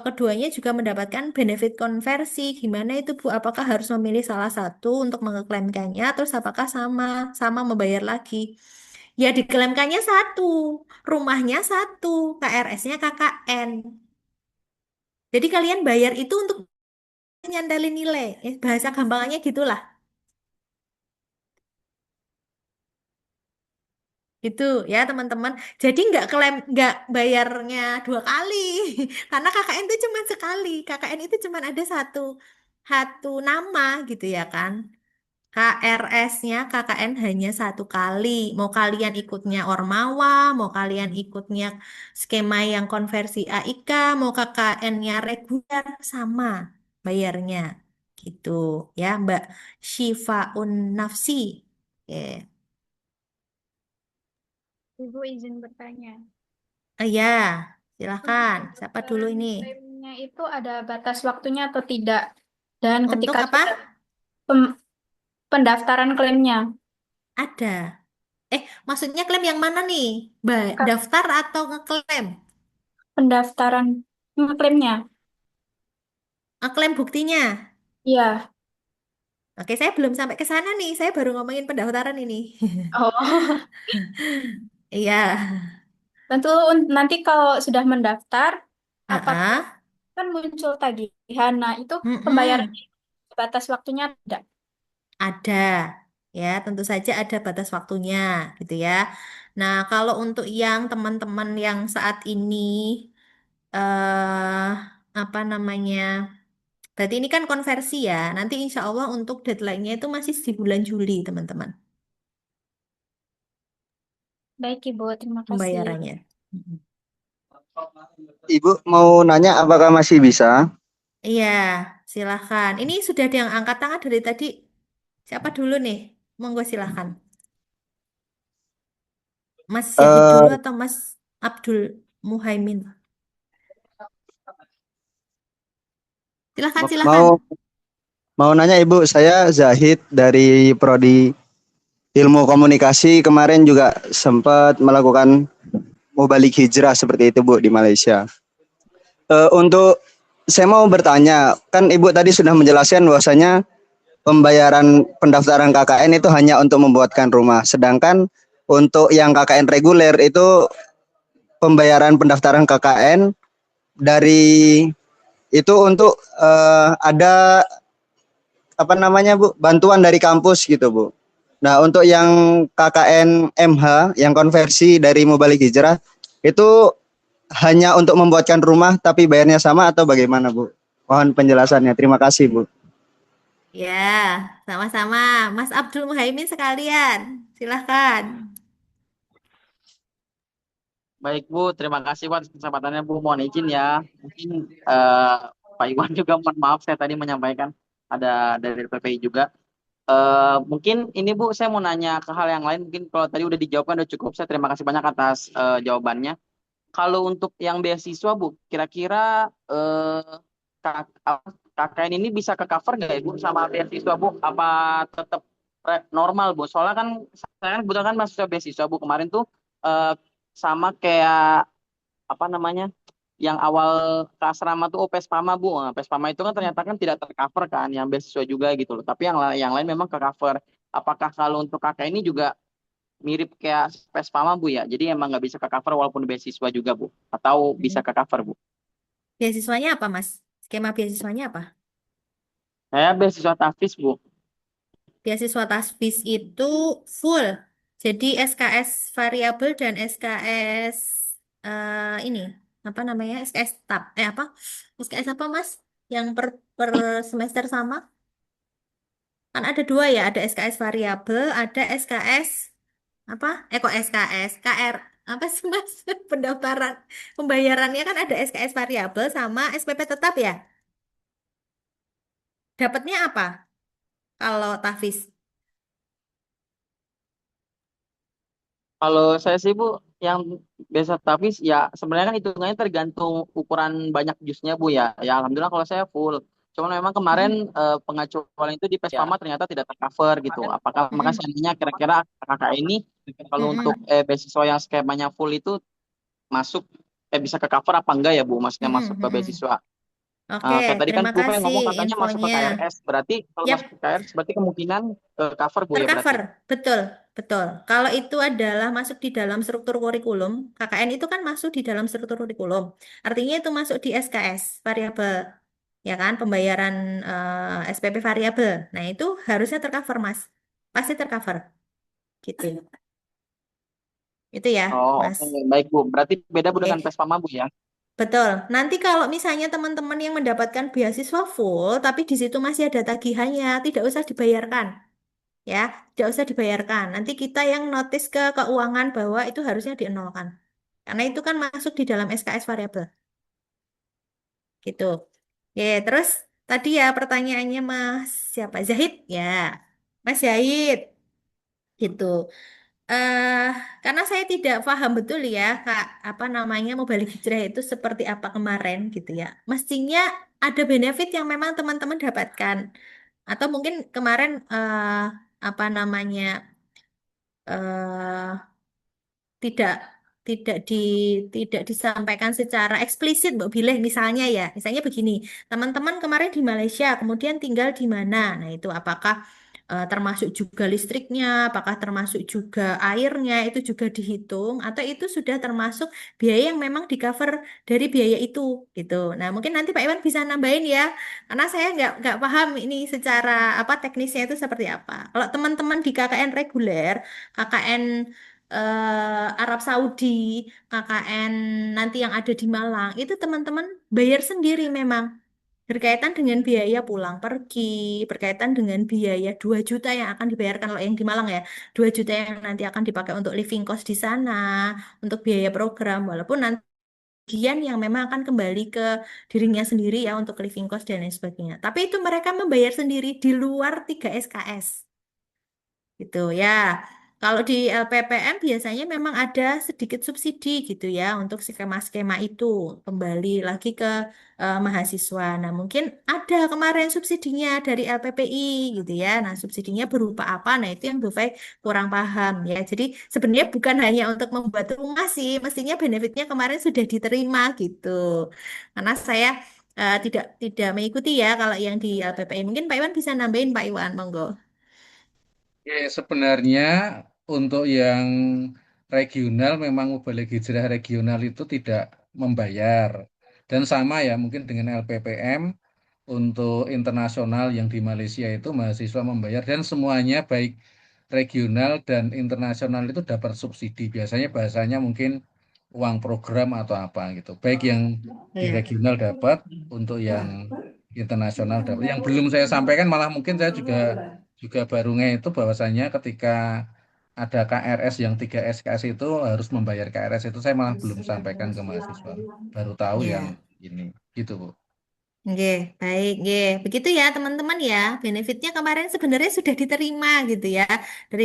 Keduanya juga mendapatkan benefit konversi. Gimana itu, Bu? Apakah harus memilih salah satu untuk mengeklaimkannya? Terus apakah sama membayar lagi? Ya, diklaimkannya satu, rumahnya satu, KRS-nya KKN. Jadi kalian bayar itu untuk nyandelin nilai. Bahasa gampangannya gitulah. Gitu ya teman-teman. Jadi nggak klaim, nggak bayarnya 2 kali. Karena KKN itu cuma sekali. KKN itu cuma ada satu, satu nama gitu ya kan. KRS-nya KKN hanya 1 kali. Mau kalian ikutnya Ormawa, mau kalian ikutnya skema yang konversi AIK, mau KKN-nya reguler, sama bayarnya. Gitu ya Mbak Syifaun Nafsi. Oke. Ibu izin bertanya. Ya, Untuk silakan. Siapa dulu pendaftaran ini? klaimnya itu ada batas waktunya atau tidak? Dan Untuk ketika apa? sudah pendaftaran klaimnya, Ada. Maksudnya klaim yang mana nih? Kak, Daftar atau ngeklaim? pendaftaran klaimnya, Ngeklaim buktinya. iya. Oke, saya belum sampai ke sana nih. Saya baru ngomongin pendaftaran ini. Oh, Iya. tentu nanti kalau sudah mendaftar, apakah Heeh. kan muncul tagihan? Nah, itu pembayaran Mm-mm. batas waktunya tidak. Ada. Ya, tentu saja ada batas waktunya, gitu ya. Nah, kalau untuk yang teman-teman yang saat ini, eh apa namanya? Berarti ini kan konversi ya. Nanti insya Allah untuk deadline-nya itu masih di bulan Juli, teman-teman, Baik, Ibu. Terima kasih. pembayarannya. Mm-mm. Ibu mau nanya apakah masih bisa? Iya, silahkan. Ini sudah ada yang angkat tangan dari tadi. Siapa dulu nih? Monggo silahkan. Mas Zahid dulu Eh, atau Mas Abdul Muhaimin? Silahkan, silahkan. mau mau nanya Ibu, saya Zahid dari Prodi Ilmu Komunikasi kemarin juga sempat melakukan mubalik hijrah seperti itu Bu di Malaysia. Untuk saya mau bertanya, kan Ibu tadi sudah menjelaskan bahwasanya pembayaran pendaftaran KKN itu hanya untuk membuatkan rumah, sedangkan untuk yang KKN reguler itu pembayaran pendaftaran KKN dari itu untuk ada apa namanya Bu, bantuan dari kampus gitu Bu. Nah untuk yang KKN MH yang konversi dari Mubalik Hijrah itu hanya untuk membuatkan rumah tapi bayarnya sama atau bagaimana Bu? Mohon penjelasannya. Terima kasih Bu. Ya, sama-sama. Mas Abdul Muhaimin sekalian. Silahkan. Baik Bu, terima kasih Bu atas kesempatannya Bu. Mohon izin ya. Mungkin eh, Pak Iwan juga mohon maaf saya tadi menyampaikan ada dari PPI juga. Mungkin ini Bu, saya mau nanya ke hal yang lain. Mungkin kalau tadi udah dijawabkan udah cukup. Saya terima kasih banyak atas jawabannya. Kalau untuk yang beasiswa Bu, kira-kira KKN ini bisa ke cover nggak ya Bu sama beasiswa Bu? Apa tetap normal Bu? Soalnya kan saya kan kebetulan kan mahasiswa beasiswa Bu, kemarin tuh eh, sama kayak apa namanya yang awal ke asrama tuh Pespama Bu. Nah, Pespama itu kan ternyata kan tidak tercover kan yang beasiswa juga gitu loh. Tapi yang lain memang ke cover. Apakah kalau untuk kakak ini juga mirip kayak Pespama Bu ya? Jadi emang nggak bisa ke cover walaupun beasiswa juga Bu? Atau bisa ke cover Bu? Beasiswanya apa, Mas? Skema beasiswanya apa? Saya beasiswa Tafis Bu. Beasiswa TASFIS itu full. Jadi SKS variabel dan SKS ini apa namanya? SKS tab. Apa? SKS apa, Mas? Yang per semester sama? Kan ada dua ya, ada SKS variabel, ada SKS apa? Kok SKS? KR apa sih, Mas? Pendaftaran pembayarannya kan ada SKS variabel sama SPP tetap ya. Dapatnya apa kalau TAFIS? Kalau saya sih Bu, yang biasa Tafis ya sebenarnya kan hitungannya tergantung ukuran banyak jusnya Bu ya. Ya alhamdulillah kalau saya full. Cuman memang kemarin Mm-mm. pengecualian itu di Pespama ternyata tidak tercover gitu. Apakah maka Mm-mm. seandainya kira-kira kakak ini kalau untuk Mm-mm. beasiswa yang skemanya full itu masuk bisa ke cover apa enggak ya Bu? Maksudnya masuk Mm-mm. ke Mm-mm. beasiswa. Oke, Kayak tadi kan terima Bu Pen kasih ngomong katanya masuk ke infonya. KRS. Berarti kalau masuk ke Yap, KRS berarti kemungkinan cover Bu ya berarti. tercover. Betul, betul. Kalau itu adalah masuk di dalam struktur kurikulum, KKN itu kan masuk di dalam struktur kurikulum. Artinya itu masuk di SKS, variabel. Ya kan, pembayaran SPP variabel. Nah, itu harusnya tercover, Mas. Pasti tercover. Gitu. Itu ya, Oh, Mas. oke. Baik Bu. Berarti beda Bu dengan Oke. Pespama Bu ya. Betul. Nanti kalau misalnya teman-teman yang mendapatkan beasiswa full, tapi di situ masih ada tagihannya, tidak usah dibayarkan. Ya, tidak usah dibayarkan. Nanti kita yang notice ke keuangan bahwa itu harusnya dienolkan. Karena itu kan masuk di dalam SKS variabel. Gitu. Oke, terus tadi ya pertanyaannya Mas siapa? Zahid? Ya, Mas Zahid. Gitu. eh karena saya tidak paham betul ya, Kak, apa namanya mubalik hijrah itu seperti apa kemarin gitu ya. Mestinya ada benefit yang memang teman-teman dapatkan. Atau mungkin kemarin apa namanya eh tidak tidak di tidak disampaikan secara eksplisit Mbak Bileh misalnya ya. Misalnya begini, teman-teman kemarin di Malaysia, kemudian tinggal di mana? Nah, itu apakah termasuk juga listriknya, apakah termasuk juga airnya, itu juga dihitung atau itu sudah termasuk biaya yang memang di-cover dari biaya itu gitu. Nah, mungkin nanti Pak Iwan bisa nambahin ya, karena saya nggak paham ini secara apa teknisnya itu seperti apa. Kalau teman-teman di KKN reguler, KKN Arab Saudi, KKN nanti yang ada di Malang, itu teman-teman bayar sendiri memang. Berkaitan dengan biaya pulang pergi, berkaitan dengan biaya 2 juta yang akan dibayarkan kalau yang di Malang ya, 2 juta yang nanti akan dipakai untuk living cost di sana, untuk biaya program, walaupun nanti bagian yang memang akan kembali ke dirinya sendiri ya untuk living cost dan lain sebagainya. Tapi itu mereka membayar sendiri di luar 3 SKS. Gitu ya. Kalau di LPPM biasanya memang ada sedikit subsidi gitu ya untuk skema-skema itu kembali lagi ke mahasiswa. Nah, mungkin ada kemarin subsidinya dari LPPI gitu ya. Nah, subsidinya berupa apa? Nah, itu yang Bu Fai kurang paham ya. Jadi sebenarnya bukan hanya untuk membuat rumah sih, mestinya benefitnya kemarin sudah diterima gitu. Karena saya tidak mengikuti ya kalau yang di LPPI. Mungkin Pak Iwan bisa nambahin Pak Iwan, monggo. Oke, sebenarnya untuk yang regional memang Mubalik Hijrah regional itu tidak membayar. Dan sama ya mungkin dengan LPPM untuk internasional yang di Malaysia itu mahasiswa membayar dan semuanya baik regional dan internasional itu dapat subsidi. Biasanya bahasanya mungkin uang program atau apa gitu. Baik yang di Iya. regional dapat, untuk yang internasional dapat. Yang belum saya sampaikan malah mungkin saya juga juga baru itu bahwasanya ketika ada KRS yang 3 SKS itu harus membayar KRS itu saya malah belum sampaikan ke mahasiswa. Baru tahu yang Ya, ini. Gitu, Bu. Nggih, baik, nggih. Begitu ya, teman-teman ya. Benefitnya kemarin sebenarnya sudah diterima gitu ya dari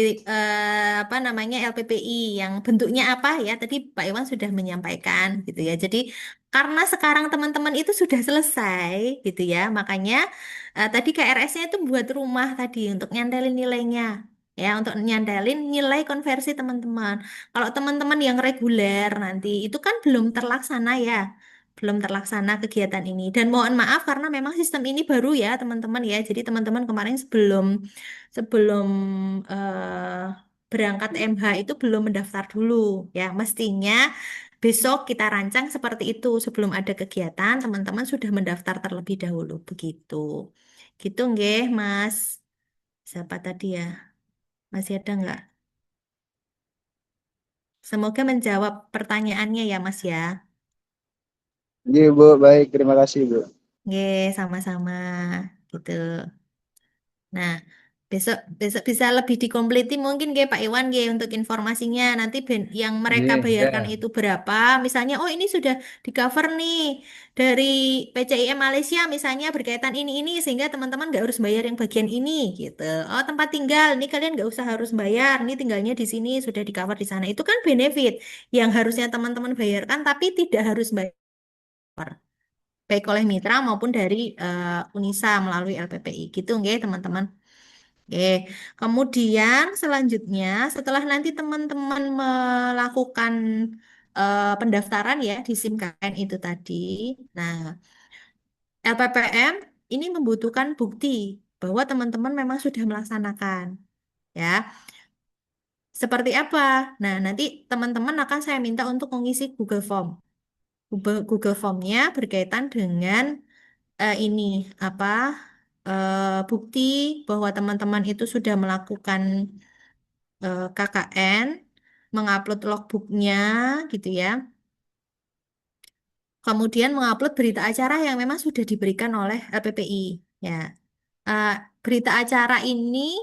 apa namanya LPPI yang bentuknya apa ya. Tadi Pak Iwan sudah menyampaikan gitu ya. Jadi karena sekarang teman-teman itu sudah selesai gitu ya, makanya tadi KRS-nya itu buat rumah tadi untuk nyantelin nilainya. Ya, untuk nyantelin nilai konversi teman-teman. Kalau teman-teman yang reguler nanti itu kan belum terlaksana ya, belum terlaksana kegiatan ini. Dan mohon maaf karena memang sistem ini baru ya teman-teman ya. Jadi teman-teman kemarin sebelum sebelum eh, berangkat MH itu belum mendaftar dulu ya. Mestinya besok kita rancang seperti itu. Sebelum ada kegiatan teman-teman sudah mendaftar terlebih dahulu begitu. Gitu nggih Mas. Siapa tadi ya? Masih ada nggak? Semoga menjawab pertanyaannya ya Mas ya. Iya Bu, baik, terima kasih Bu. Nggih, sama-sama gitu. Nah, besok besok bisa lebih dikompleti mungkin kayak Pak Iwan ya untuk informasinya. Nanti yang mereka Iya, bayarkan ya. itu berapa? Misalnya, oh ini sudah di cover nih dari PCIM Malaysia misalnya berkaitan ini sehingga teman-teman nggak harus bayar yang bagian ini gitu. Oh tempat tinggal, ini kalian nggak usah harus bayar. Ini tinggalnya di sini sudah di cover di sana. Itu kan benefit yang harusnya teman-teman bayarkan tapi tidak harus bayar baik oleh mitra maupun dari Unisa melalui LPPI gitu nggih teman-teman. Oke, kemudian selanjutnya setelah nanti teman-teman melakukan pendaftaran ya di SIM KN itu tadi, nah LPPM ini membutuhkan bukti bahwa teman-teman memang sudah melaksanakan ya. Seperti apa? Nah, nanti teman-teman akan saya minta untuk mengisi Google Form. Google Form-nya berkaitan dengan ini apa bukti bahwa teman-teman itu sudah melakukan KKN, mengupload logbooknya gitu ya. Kemudian mengupload berita acara yang memang sudah diberikan oleh LPPI. Ya, Eh, berita acara ini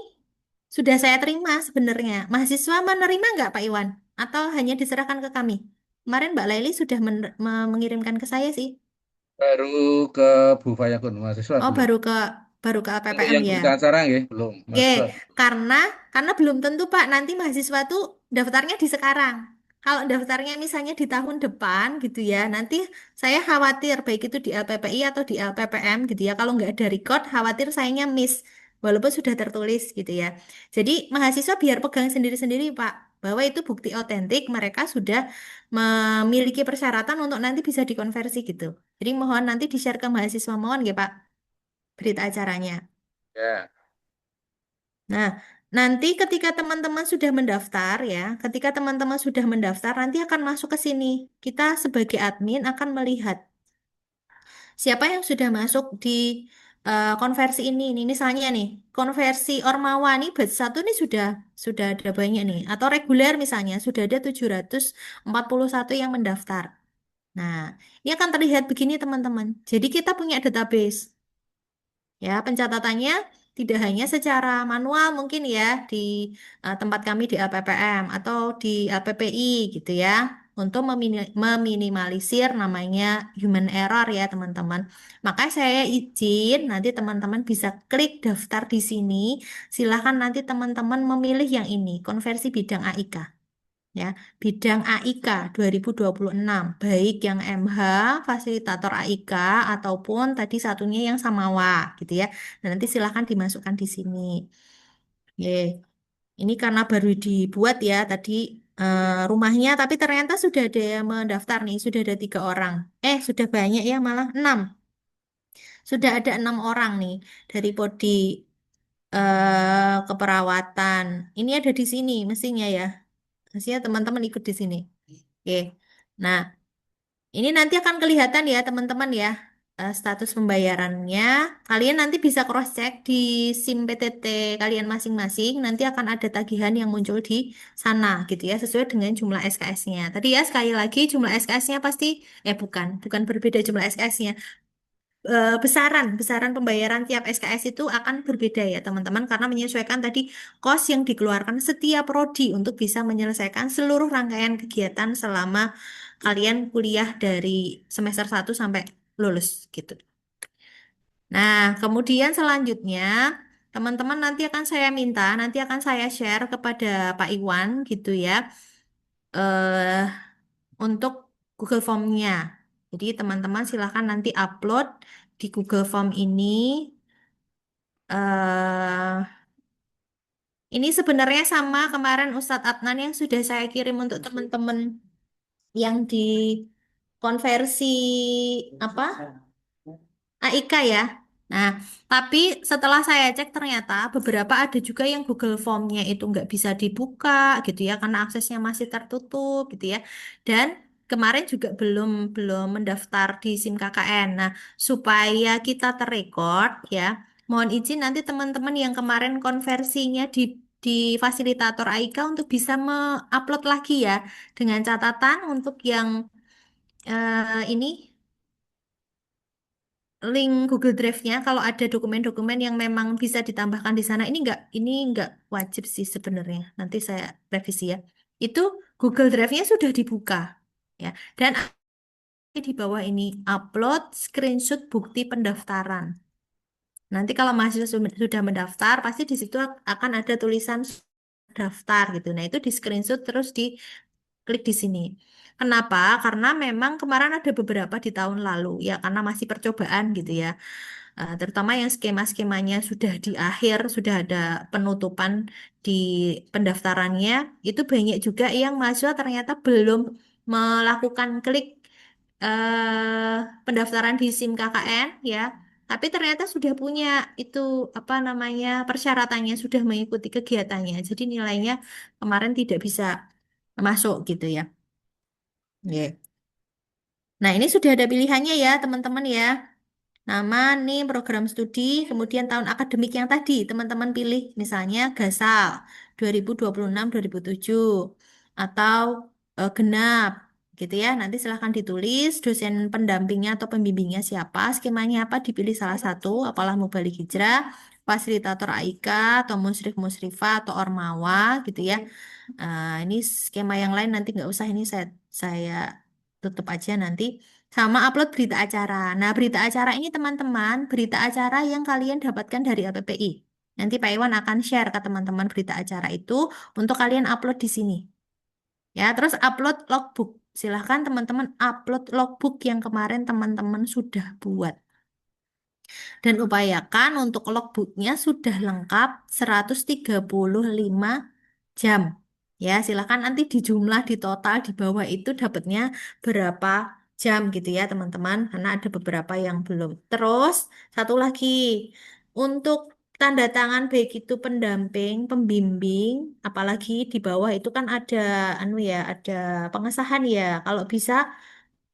sudah saya terima sebenarnya. Mahasiswa menerima nggak Pak Iwan? Atau hanya diserahkan ke kami? Kemarin Mbak Laili sudah mengirimkan ke saya sih. Baru ke Bu Fayakun, mahasiswa Oh, belum. baru ke Untuk LPPM yang ya. berita acara ya, belum. Oke, Mahasiswa. karena belum tentu Pak nanti mahasiswa tuh daftarnya di sekarang. Kalau daftarnya misalnya di tahun depan gitu ya, nanti saya khawatir baik itu di LPPI atau di LPPM gitu ya. Kalau nggak ada record, khawatir sayanya miss walaupun sudah tertulis gitu ya. Jadi mahasiswa biar pegang sendiri-sendiri Pak, bahwa itu bukti otentik mereka sudah memiliki persyaratan untuk nanti bisa dikonversi gitu. Jadi mohon nanti di-share ke mahasiswa mohon ya Pak berita acaranya. Ya. Nah, nanti ketika teman-teman sudah mendaftar ya, ketika teman-teman sudah mendaftar, nanti akan masuk ke sini. Kita sebagai admin akan melihat siapa yang sudah masuk di konversi ini. Nih, misalnya nih, konversi Ormawa nih batch 1 nih sudah ada banyak nih. Atau reguler misalnya, sudah ada 741 yang mendaftar. Nah, ini akan terlihat begini teman-teman. Jadi kita punya database. Ya, pencatatannya tidak hanya secara manual mungkin ya di tempat kami di LPPM atau di LPPI gitu ya. Untuk meminimalisir namanya human error ya teman-teman. Maka saya izin nanti teman-teman bisa klik daftar di sini. Silahkan nanti teman-teman memilih yang ini, konversi bidang AIK ya, bidang AIK 2026, baik yang MH, fasilitator AIK, ataupun tadi satunya yang Samawa, gitu ya. Dan nanti silahkan dimasukkan di sini. Ye, ini karena baru dibuat ya tadi rumahnya, tapi ternyata sudah ada yang mendaftar nih, sudah ada 3 orang. Sudah banyak ya, malah 6. Sudah ada 6 orang nih dari Podi keperawatan. Ini ada di sini mestinya ya. Mestinya teman-teman ikut di sini. Oke. Nah, ini nanti akan kelihatan ya teman-teman ya status pembayarannya. Kalian nanti bisa cross-check di SIM PTT kalian masing-masing. Nanti akan ada tagihan yang muncul di sana gitu ya sesuai dengan jumlah SKS-nya. Tadi ya sekali lagi jumlah SKS-nya pasti bukan berbeda jumlah SKS-nya. Besaran pembayaran tiap SKS itu akan berbeda ya teman-teman karena menyesuaikan tadi kos yang dikeluarkan setiap prodi untuk bisa menyelesaikan seluruh rangkaian kegiatan selama kalian kuliah dari semester 1 sampai lulus gitu. Nah, kemudian selanjutnya teman-teman nanti akan saya share kepada Pak Iwan gitu ya, eh untuk Google Form-nya. Jadi teman-teman silahkan nanti upload di Google Form ini. eh ini sebenarnya sama kemarin Ustadz Adnan yang sudah saya kirim untuk teman-teman yang di konversi apa? AIK ya. Nah, tapi setelah saya cek ternyata beberapa ada juga yang Google Form-nya itu nggak bisa dibuka gitu ya karena aksesnya masih tertutup gitu ya. Dan kemarin juga belum belum mendaftar di SIM KKN. Nah, supaya kita terrekord ya, mohon izin nanti teman-teman yang kemarin konversinya di fasilitator AIK untuk bisa me-upload lagi ya dengan catatan untuk yang ini link Google Drive-nya kalau ada dokumen-dokumen yang memang bisa ditambahkan di sana ini nggak wajib sih sebenarnya. Nanti saya revisi ya. Itu Google Drive-nya sudah dibuka ya. Dan di bawah ini upload screenshot bukti pendaftaran. Nanti kalau mahasiswa sudah mendaftar, pasti di situ akan ada tulisan daftar gitu. Nah, itu di screenshot terus diklik di sini. Kenapa? Karena memang kemarin ada beberapa di tahun lalu ya, karena masih percobaan gitu ya. Terutama yang skema-skemanya sudah di akhir, sudah ada penutupan di pendaftarannya, itu banyak juga yang mahasiswa ternyata belum melakukan klik pendaftaran di SIM KKN ya, tapi ternyata sudah punya itu apa namanya persyaratannya, sudah mengikuti kegiatannya, jadi nilainya kemarin tidak bisa masuk gitu ya. Ya. Nah, ini sudah ada pilihannya ya, teman-teman ya. Nama, nih program studi, kemudian tahun akademik yang tadi teman-teman pilih, misalnya GASAL 2026-2007 atau genap gitu ya. Nanti silahkan ditulis dosen pendampingnya atau pembimbingnya siapa, skemanya apa, dipilih salah satu, apalah Mubalik Hijrah, fasilitator AIK atau musyrif musrifah atau ormawa gitu ya. Ini skema yang lain nanti nggak usah, ini saya tutup aja nanti. Sama upload berita acara. Nah, berita acara ini teman-teman, berita acara yang kalian dapatkan dari LPPI. Nanti Pak Iwan akan share ke teman-teman berita acara itu untuk kalian upload di sini. Ya, terus upload logbook. Silahkan teman-teman upload logbook yang kemarin teman-teman sudah buat. Dan upayakan untuk logbooknya sudah lengkap 135 jam. Ya, silakan nanti dijumlah di total di bawah itu dapatnya berapa jam gitu ya, teman-teman. Karena ada beberapa yang belum. Terus, satu lagi, untuk tanda tangan baik itu pendamping, pembimbing, apalagi di bawah itu kan ada anu ya, ada pengesahan ya. Kalau bisa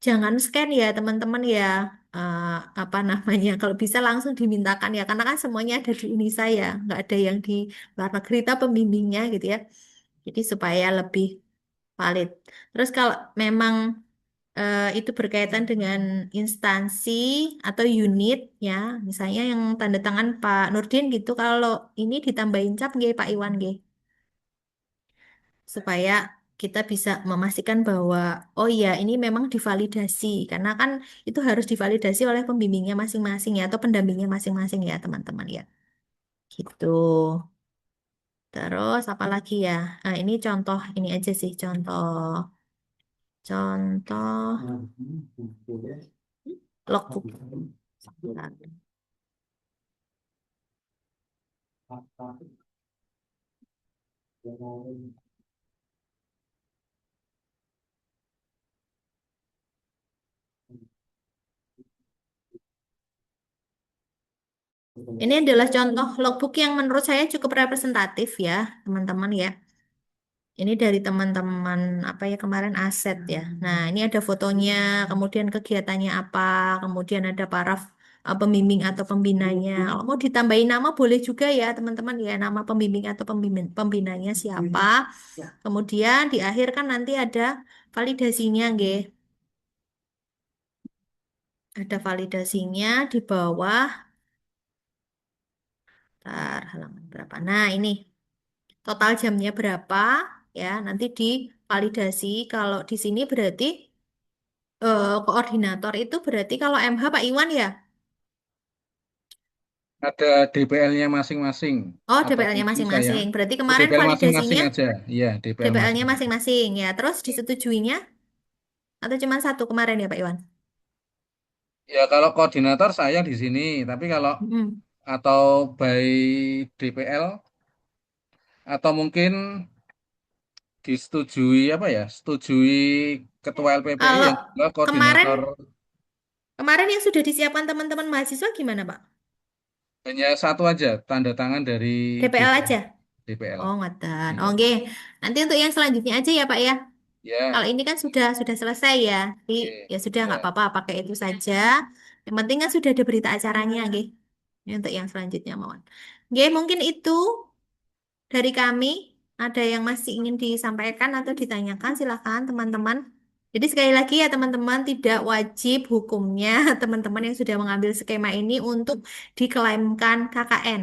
jangan scan ya, teman-teman ya. Eh, apa namanya? Kalau bisa langsung dimintakan ya, karena kan semuanya ada di Unisa ya, nggak ada yang di luar negeri, tapi pembimbingnya gitu ya. Jadi supaya lebih valid. Terus kalau memang itu berkaitan dengan instansi atau unit ya, misalnya yang tanda tangan Pak Nurdin gitu, kalau ini ditambahin cap nggih Pak Iwan nggih, supaya kita bisa memastikan bahwa oh iya ini memang divalidasi karena kan itu harus divalidasi oleh pembimbingnya masing-masing ya atau pendampingnya masing-masing ya teman-teman ya. Gitu. Terus apa lagi ya? Ini contoh ini aja sih contoh logbook. Sebentar. Ini adalah contoh logbook yang menurut saya cukup representatif ya, teman-teman ya. Ini dari teman-teman apa ya kemarin aset ya. Nah, ini ada fotonya, kemudian kegiatannya apa, kemudian ada paraf pembimbing atau pembinanya. Kalau mau ditambahin nama boleh juga ya, teman-teman ya, nama pembimbing atau pembinanya siapa. Kemudian di akhir kan nanti ada validasinya, nggih. Ada validasinya di bawah. Ntar, halaman berapa? Nah, ini total jamnya berapa ya? Nanti divalidasi. Kalau di sini berarti koordinator itu berarti kalau MH Pak Iwan ya. Ada DPL-nya masing-masing. Oh, Atau DPL-nya tujuh saya. masing-masing. Berarti kemarin DPL masing-masing validasinya aja. Iya, DPL DPL-nya masing-masing. masing-masing ya. Terus disetujuinya atau cuma satu kemarin ya Pak Iwan? Ya kalau koordinator saya di sini, tapi kalau Mm. atau by DPL atau mungkin disetujui apa ya? Setujui ketua LPPI Kalau yang juga kemarin koordinator. kemarin yang sudah disiapkan teman-teman mahasiswa gimana Pak? Hanya satu aja tanda tangan dari DPL DPL. aja? DPL. Oh, ngoten. Iya. Oke. Nanti untuk yang selanjutnya aja ya Pak ya. Kalau Ya, ini kan sudah selesai ya. Jadi oke. ya sudah nggak Ya. apa-apa pakai itu saja. Yang penting kan sudah ada berita acaranya, nggih. Ini untuk yang selanjutnya mohon. Nggih, mungkin itu dari kami. Ada yang masih ingin disampaikan atau ditanyakan, silakan teman-teman. Jadi sekali lagi ya teman-teman, tidak wajib hukumnya teman-teman yang sudah mengambil skema ini untuk diklaimkan KKN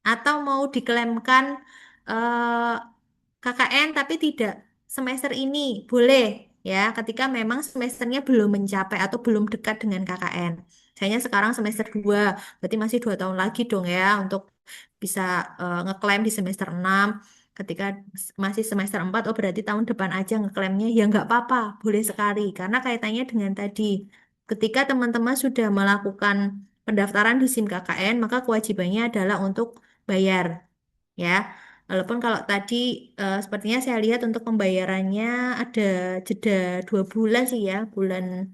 atau mau diklaimkan eh, KKN tapi tidak semester ini boleh ya ketika memang semesternya belum mencapai atau belum dekat dengan KKN. Misalnya sekarang semester 2 berarti masih 2 tahun lagi dong ya untuk bisa ngeklaim di semester 6. Ketika masih semester 4, oh berarti tahun depan aja ngeklaimnya ya nggak apa-apa, boleh sekali. Karena kaitannya dengan tadi, ketika teman-teman sudah melakukan pendaftaran di SIM KKN, maka kewajibannya adalah untuk bayar ya. Walaupun kalau tadi sepertinya saya lihat untuk pembayarannya ada jeda 2 bulan sih ya, bulan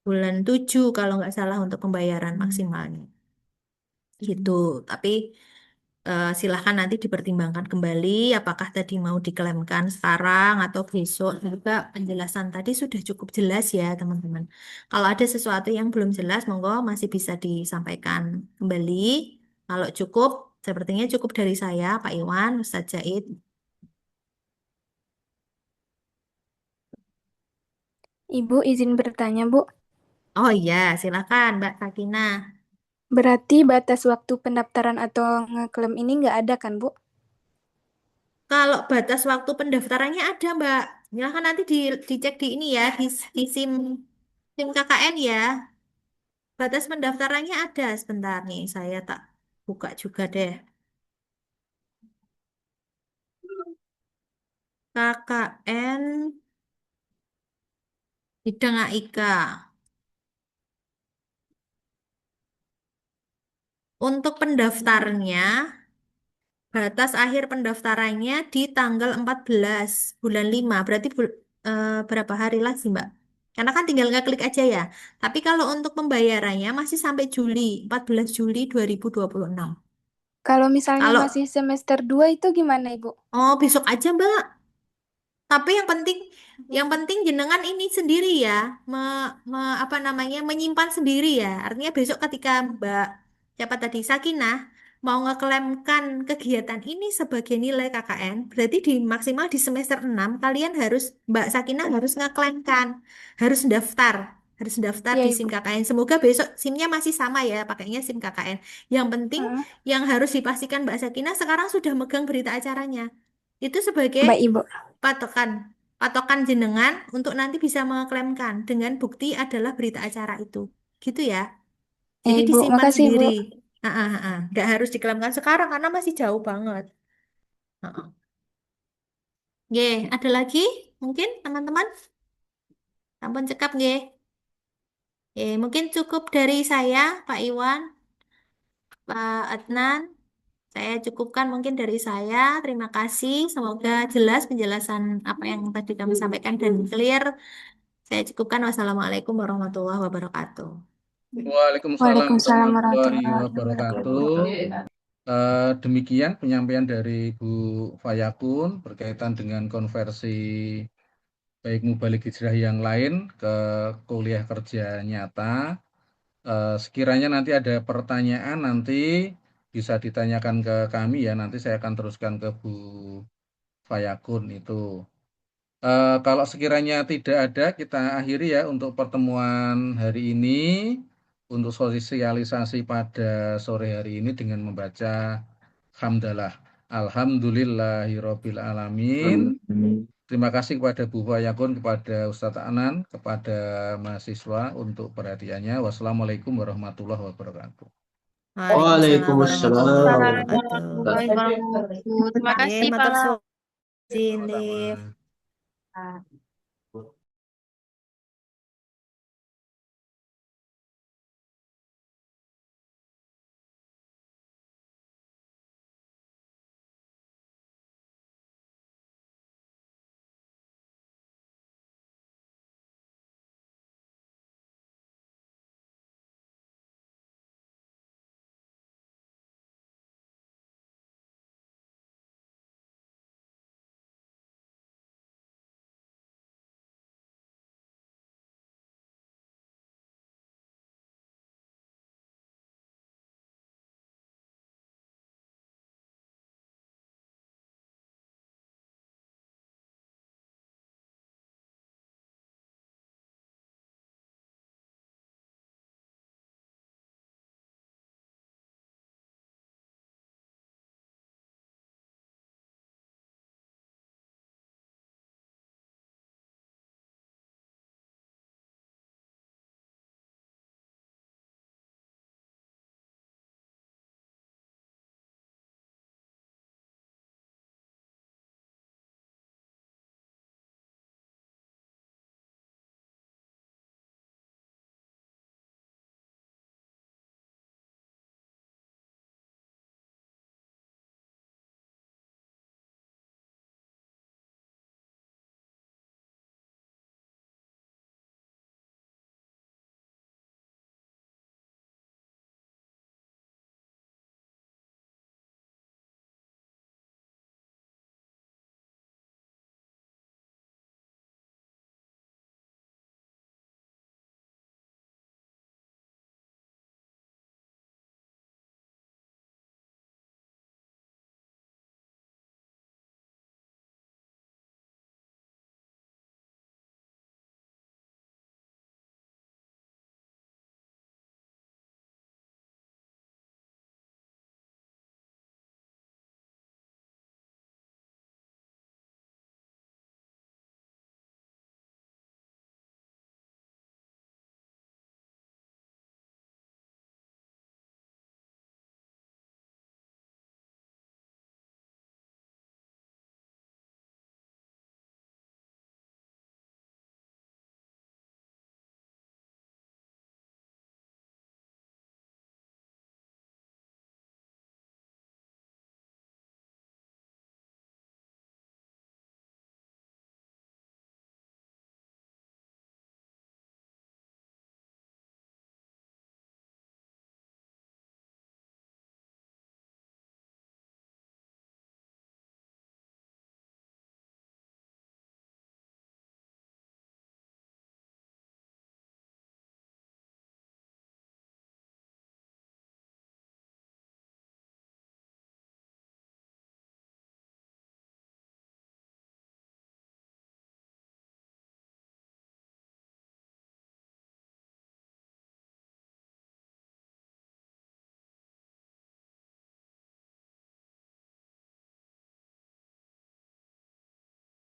bulan 7 kalau nggak salah untuk pembayaran maksimalnya gitu. Tapi silahkan nanti dipertimbangkan kembali apakah tadi mau diklaimkan sekarang atau besok. Juga penjelasan tadi sudah cukup jelas ya teman-teman. Kalau ada sesuatu yang belum jelas, monggo masih bisa disampaikan kembali. Kalau cukup, sepertinya cukup dari saya, Pak Iwan, Ustadz Jaid. Ibu izin bertanya, Bu. Oh iya, silakan Mbak Sakina. Berarti batas waktu pendaftaran atau ngeklaim ini nggak ada kan, Bu? Kalau batas waktu pendaftarannya ada, Mbak. Silakan nanti dicek di ini ya, di SIM KKN ya. Batas pendaftarannya ada sebentar nih, saya tak buka juga deh. KKN bidang AIK. Untuk pendaftarnya, batas akhir pendaftarannya di tanggal 14 bulan 5. Berarti berapa hari lagi, Mbak? Karena kan tinggal ngeklik aja ya. Tapi kalau untuk pembayarannya masih sampai Juli, 14 Juli 2026. Kalau misalnya Kalau, masih semester 2 itu gimana, Ibu? oh besok aja, Mbak. Tapi yang penting jenengan ini sendiri ya, apa namanya, menyimpan sendiri ya. Artinya besok ketika Mbak siapa tadi Sakinah mau ngeklaimkan kegiatan ini sebagai nilai KKN, berarti di maksimal di semester 6 kalian harus Mbak Sakinah harus ngeklaimkan, harus daftar Ya, di SIM Ibu. KKN. Semoga besok SIM-nya masih sama ya, pakainya SIM KKN. Yang penting Heeh. yang harus dipastikan Mbak Sakinah sekarang sudah megang berita acaranya. Itu sebagai Baik, Ibu. patokan patokan jenengan untuk nanti bisa mengeklaimkan dengan bukti adalah berita acara itu gitu ya, jadi Ibu. disimpan Makasih, sendiri. Bu. Nggak harus diklaimkan sekarang karena masih jauh banget. Ah, ah. Ada lagi mungkin teman-teman sampun cekap nggih. Mungkin cukup dari saya Pak Iwan, Pak Adnan. Saya cukupkan mungkin dari saya. Terima kasih. Semoga jelas penjelasan apa yang tadi kami sampaikan dan clear. Saya cukupkan. Wassalamualaikum warahmatullahi wabarakatuh. Waalaikumsalam Waalaikumsalam warahmatullahi warahmatullahi wabarakatuh. wabarakatuh. Demikian penyampaian dari Bu Fayakun berkaitan dengan konversi baik mubalik hijrah yang lain ke kuliah kerja nyata. Sekiranya nanti ada pertanyaan nanti bisa ditanyakan ke kami ya. Nanti saya akan teruskan ke Bu Fayakun itu. Kalau sekiranya tidak ada, kita akhiri ya untuk pertemuan hari ini. Untuk sosialisasi pada sore hari ini dengan membaca hamdalah. Alhamdulillahirabbil alamin. Terima kasih kepada Bu Fayakun, kepada Ustadz Anan, kepada mahasiswa untuk perhatiannya. Wassalamualaikum warahmatullahi wabarakatuh. Waalaikumsalam warahmatullahi Waalaikumsalam Waalaikumsalam wabarakatuh. warahmatullahi wabarakatuh. Terima Oke, kasih, matur Pak. suwun, Dev. Sama-sama.